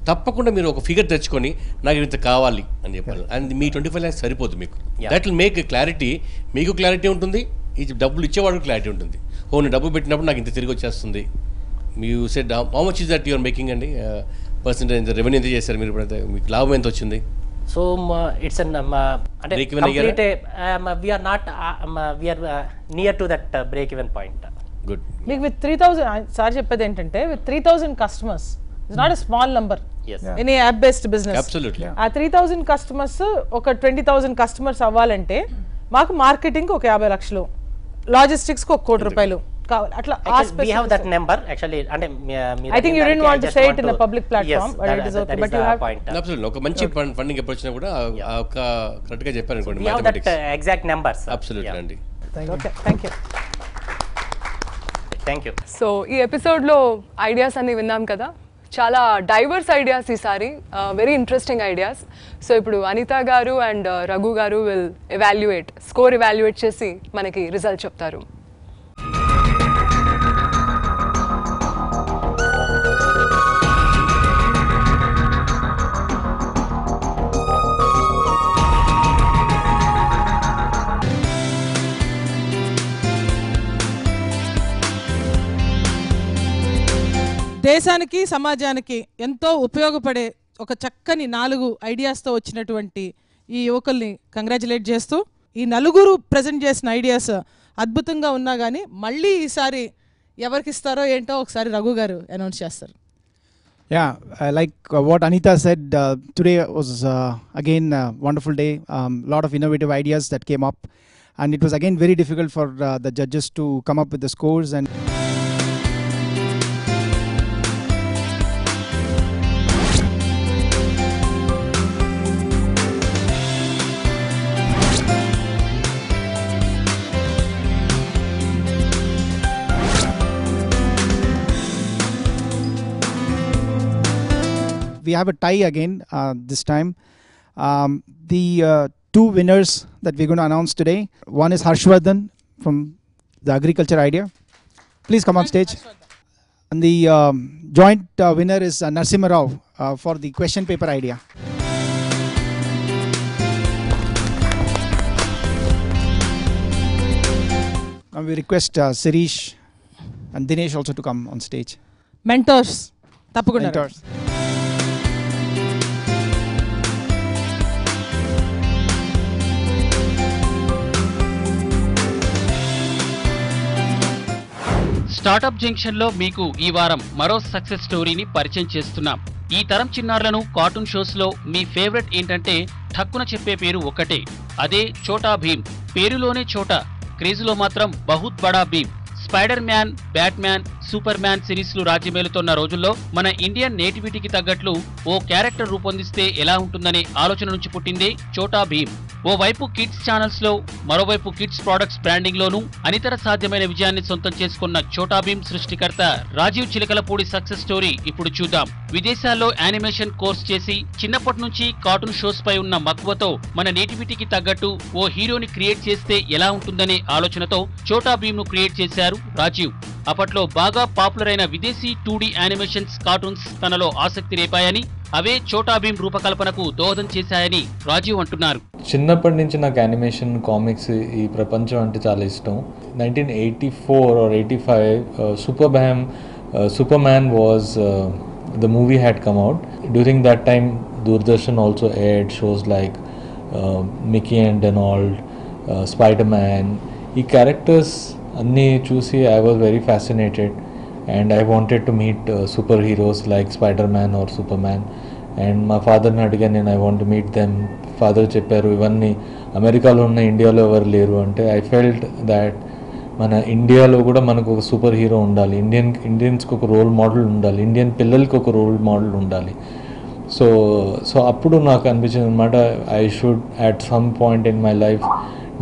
తప్పకుండా మీరు ఒక figure తెచ్చుకొని నాకు ఇంత కావాలి అని చెప్పాలి. అండ్ మీ 25 lakhs సరిపోతుంది మీకు. దట్ విల్ మేక్ క్లారిటీ, మీకు క్లారిటీ ఉంటుంది, ఈ డబ్బులు ఇచ్చేవాడు క్లారిటీ ఉంటుంది. నేను డబ్బు పెట్టినప్పుడు నాకు ఇంత తిరిగి వచ్చేస్తుంది. మీరు said how much is that your making అండి, పర్సెంటేజ్ రెవెన్యూ ఎంత చేశారు మీరు, మీకు లాభం ఎంత వచ్చింది? సో ఇట్స్ అంటే complete we are not we are near to that break even point. Good. మీకు విత్ 3000 సార్ చెప్పేది ఏంటంటే with 3000 customers it's not a small number in a app based business. Absolutely. ఆ 3000 కస్టమర్స్ ఒక 20,000 customers అవ్వాలంటే మాకు marketing ఒక 50 లక్షలు, logistics కు 1 కోటి రూపాయలు కావాలి. అట్లా we have that number actually. అంటే I think you didn't want to say it in a public platform, but it is okay, but you have absolutely ఒక మంచి ఫండింగ్ అప్రోచ్ అయినా కూడా ఒక కరెక్ట్ గా చెప్పారు అనుకోండి. we have that exact numbers. Absolutely అండి. okay, thank you. Thank you. So ఈ ఎపిసోడ్లో ఐడియాస్ అన్ని విన్నాం కదా, చాలా డైవర్స్ ఐడియాస్ ఈసారి, వెరీ ఇంట్రెస్టింగ్ ఐడియాస్. సో ఇప్పుడు అనిత గారు అండ్ రఘు గారు విల్ స్కోర్ ఎవాల్యుయేట్ చేసి మనకి రిజల్ట్ చెప్తారు. దేశానికి సమాజానికి ఎంతో ఉపయోగపడే ఒక చక్కని 4 ఐడియాస్తో వచ్చినటువంటి ఈ యువకుల్ని కంగ్రాచులేట్ చేస్తూ, ఈ నలుగురు ప్రజెంట్ చేసిన ఐడియాస్ అద్భుతంగా ఉన్నా కానీ మళ్ళీ ఈసారి ఎవరికి ఇస్తారో ఏంటో ఒకసారి రఘు గారు అనౌన్స్ చేస్తారు. Yeah, like what Anita said, today was again a wonderful day. Lot of innovative ideas that came up, and it was again very difficult for the judges to come up with the scores. And we have a tie again this time. The 2 winners that we're going to announce today. One is Harshvardhan from the agriculture idea. Please come on stage. And the joint winner is Narsimha Rao for the question paper idea. Now we request Sirish and Dinesh also to come on stage. Mentors. తప్పకుండా. Mentors. Startup జంక్షన్లో మీకు ఈ వారం మరో success స్టోరీని పరిచయం చేస్తున్నాం. ఈ తరం చిన్నారులను కార్టూన్ షోస్లో మీ ఫేవరెట్ ఏంటంటే ఠక్కున చెప్పే పేరు ఒక్కటే, అదే ఛోటా భీమ్. పేరులోనే ఛోటా, క్రేజులో మాత్రం బహుత్ బడా Bheem. Spider-Man, Batman, Superman సిరీస్లు రాజ్యమేలుతోన్న రోజుల్లో మన ఇండియన్ నేటివిటీకి తగ్గట్లు ఓ క్యారెక్టర్ రూపొందిస్తే ఎలా ఉంటుందనే ఆలోచన నుంచి పుట్టిందే ఛోటా భీమ్. ఓవైపు కిడ్స్ ఛానల్స్ లో, మరోవైపు కిడ్స్ ప్రొడక్ట్స్ బ్రాండింగ్ లోనూ అనితర సాధ్యమైన విజయాన్ని సొంతం చేసుకున్న ఛోటా భీమ్ సృష్టికర్త రాజీవ్ చిలకలపూడి సక్సెస్ స్టోరీ ఇప్పుడు చూద్దాం. విదేశాల్లో యానిమేషన్ కోర్స్ చేసి చిన్నప్పటి నుంచి కార్టూన్ షోస్ పై ఉన్న మక్కువతో మన నేటివిటీకి తగ్గట్టు ఓ హీరోని క్రియేట్ చేస్తే ఎలా ఉంటుందనే ఆలోచనతో ఛోటా భీమ్ ను క్రియేట్ చేశారు రాజీవ్. అప్పట్లో బాగా పాపులర్ అయిన విదేశీ 2D యానిమేషన్స్ కార్టూన్స్ తనలో ఆసక్తి రేపాయని, అవే ఛోటా భీమ్ రూపకల్పనకు దోహదం చేశాయని రాజీవ్ అంటున్నారు. చిన్నప్పటి నుంచి నాకు యానిమేషన్, కామిక్స్, ఈ ప్రపంచం అంటే చాలా ఇష్టం. 1984 or 85 Superman was the movie had come out. During that time Doordarshan also aired shows like Mickey and Donald, Spider-Man. ఈ క్యారెక్టర్స్ అన్నీ చూసి I was very fascinated and I wanted to meet superheroes like Spider-Man or Superman. And మా ఫాదర్ని అడిగాను నేను, I want to meet them. Father చెప్పారు ఇవన్నీ అమెరికాలో ఉన్న ఇండియాలో ఎవరు లేరు అంటే ఐ ఫెల్ట్ దాట్ మన ఇండియాలో కూడా మనకు ఒక సూపర్ హీరో ఉండాలి, ఇండియన్స్కి ఒక రోల్ మోడల్ ఉండాలి, ఇండియన్ పిల్లలకి ఒక రోల్ మోడల్ ఉండాలి. సో అప్పుడు నాకు అనిపించింది అనమాట, I should at some point in my life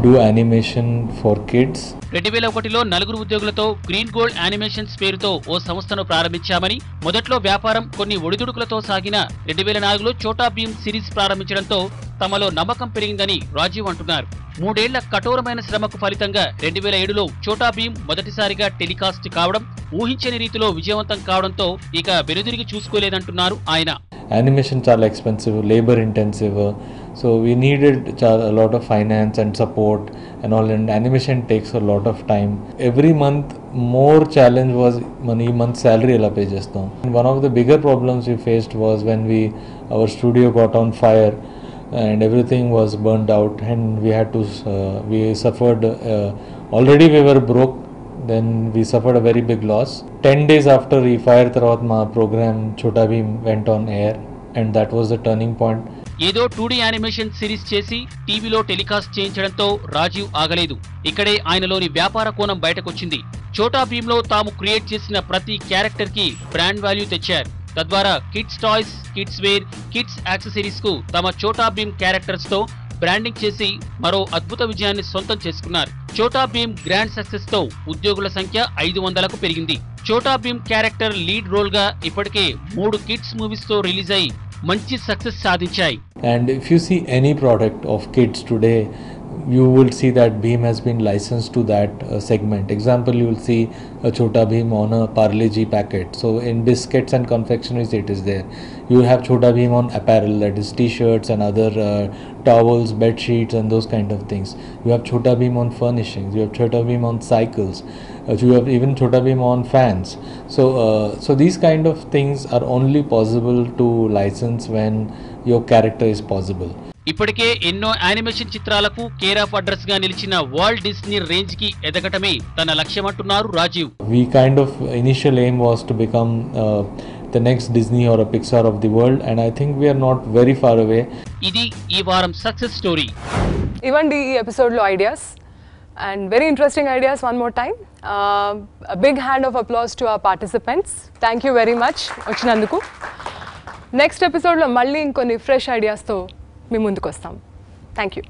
do animation for kids. 2001లో 4 ఉద్యోగులతో గ్రీన్ గోల్డ్ యానిమేషన్స్ పేరుతో ఓ సంస్థను ప్రారంభించామని, మొదట్లో వ్యాపారం కొన్ని ఒడిదుడుకులతో సాగిన 2004లో ఛోటా భీమ్ సిరీస్ ప్రారంభించడంతో తమలో నమ్మకం పెరిగిందని రాజీవ్ అంటున్నారు. 3 ఏళ్ల కఠోరమైన శ్రమకు ఫలితంగా 2007లో చోటా భీమ్ మొదటిసారిగా టెలికాస్ట్ కావడం ఊహించని రీతిలో విజయవంతం కావడంతో ఇక వెనుదిరిగి చూసుకోలేదంటున్నారు ఆయన. Animation చాలా expensive, labor intensive, so we needed a lot of finance and support and all, and animation takes a lot of time. Every month more challenge was money month salary ela pay chestam. One of the bigger problems we faced was when our studio got on fire and everything was burned out, and we had to we suffered already we were broke, then we suffered a very big loss. 10 days after the fire tarvat ma program Chota Bheem went on air, and that was the turning point. ఏదో 2D animation series చేసి టీవీలో telecast చేయించడంతో Rajiv ఆగలేదు. ఇక్కడే ఆయనలోని వ్యాపార కోణం బయటకొచ్చింది. చోటా భీమ్ లో తాము క్రియేట్ చేసిన ప్రతి క్యారెక్టర్ కి బ్రాండ్ వాల్యూ తెచ్చారు. తద్వారా kids toys, kids wear, kids accessories కు తమ చోటా భీమ్ క్యారెక్టర్స్ తో బ్రాండింగ్ చేసి మరో అద్భుత విజయాన్ని సొంతం చేసుకున్నారు. చోటా భీమ్ గ్రాండ్ సక్సెస్ తో ఉద్యోగుల సంఖ్య 500కు పెరిగింది. Chhota Bheem character lead role గా ఇప్పటికే 3 కిడ్స్ మూవీస్ తో రిలీజ్ అయి మంచి సక్సెస్ సాధించాయి. And if you see any product of kids today, you will see that Bheem has been licensed to that segment. Example, you will see a Chota Bheem on a Parle G packet. So in biscuits and confectioneries it is there. You have Chota Bheem on apparel, that is t-shirts and other towels, bed sheets and those kind of things. You have Chota Bheem on furnishings. You have Chota Bheem on cycles. You have even Chota Bheem on fans. So these kind of things are only possible to license when your character is possible. ఇప్పటికే ఎన్నో animation చిత్రాలకు care of address గా నిలిచిన Walt Disney range కి ఎదగటమే తన లక్ష్యమంటున్నారు Rajiv. We kind of initial aim was to become the next Disney or a Pixar of the world, and I think we are not very far away. ఇది ఈ వారం success story. ఇవ్వండి ఈ ఎపిసోడ్లో ideas and very interesting ideas. One more time big hand of applause to our participants. Thank you very much వచ్చినందుకు. Next ఎపిసోడ్లో మళ్ళీ ఇంకొన్ని ఫ్రెష్ ఐడియాస్తో మీ ముందుకు వస్తాం. Thank you.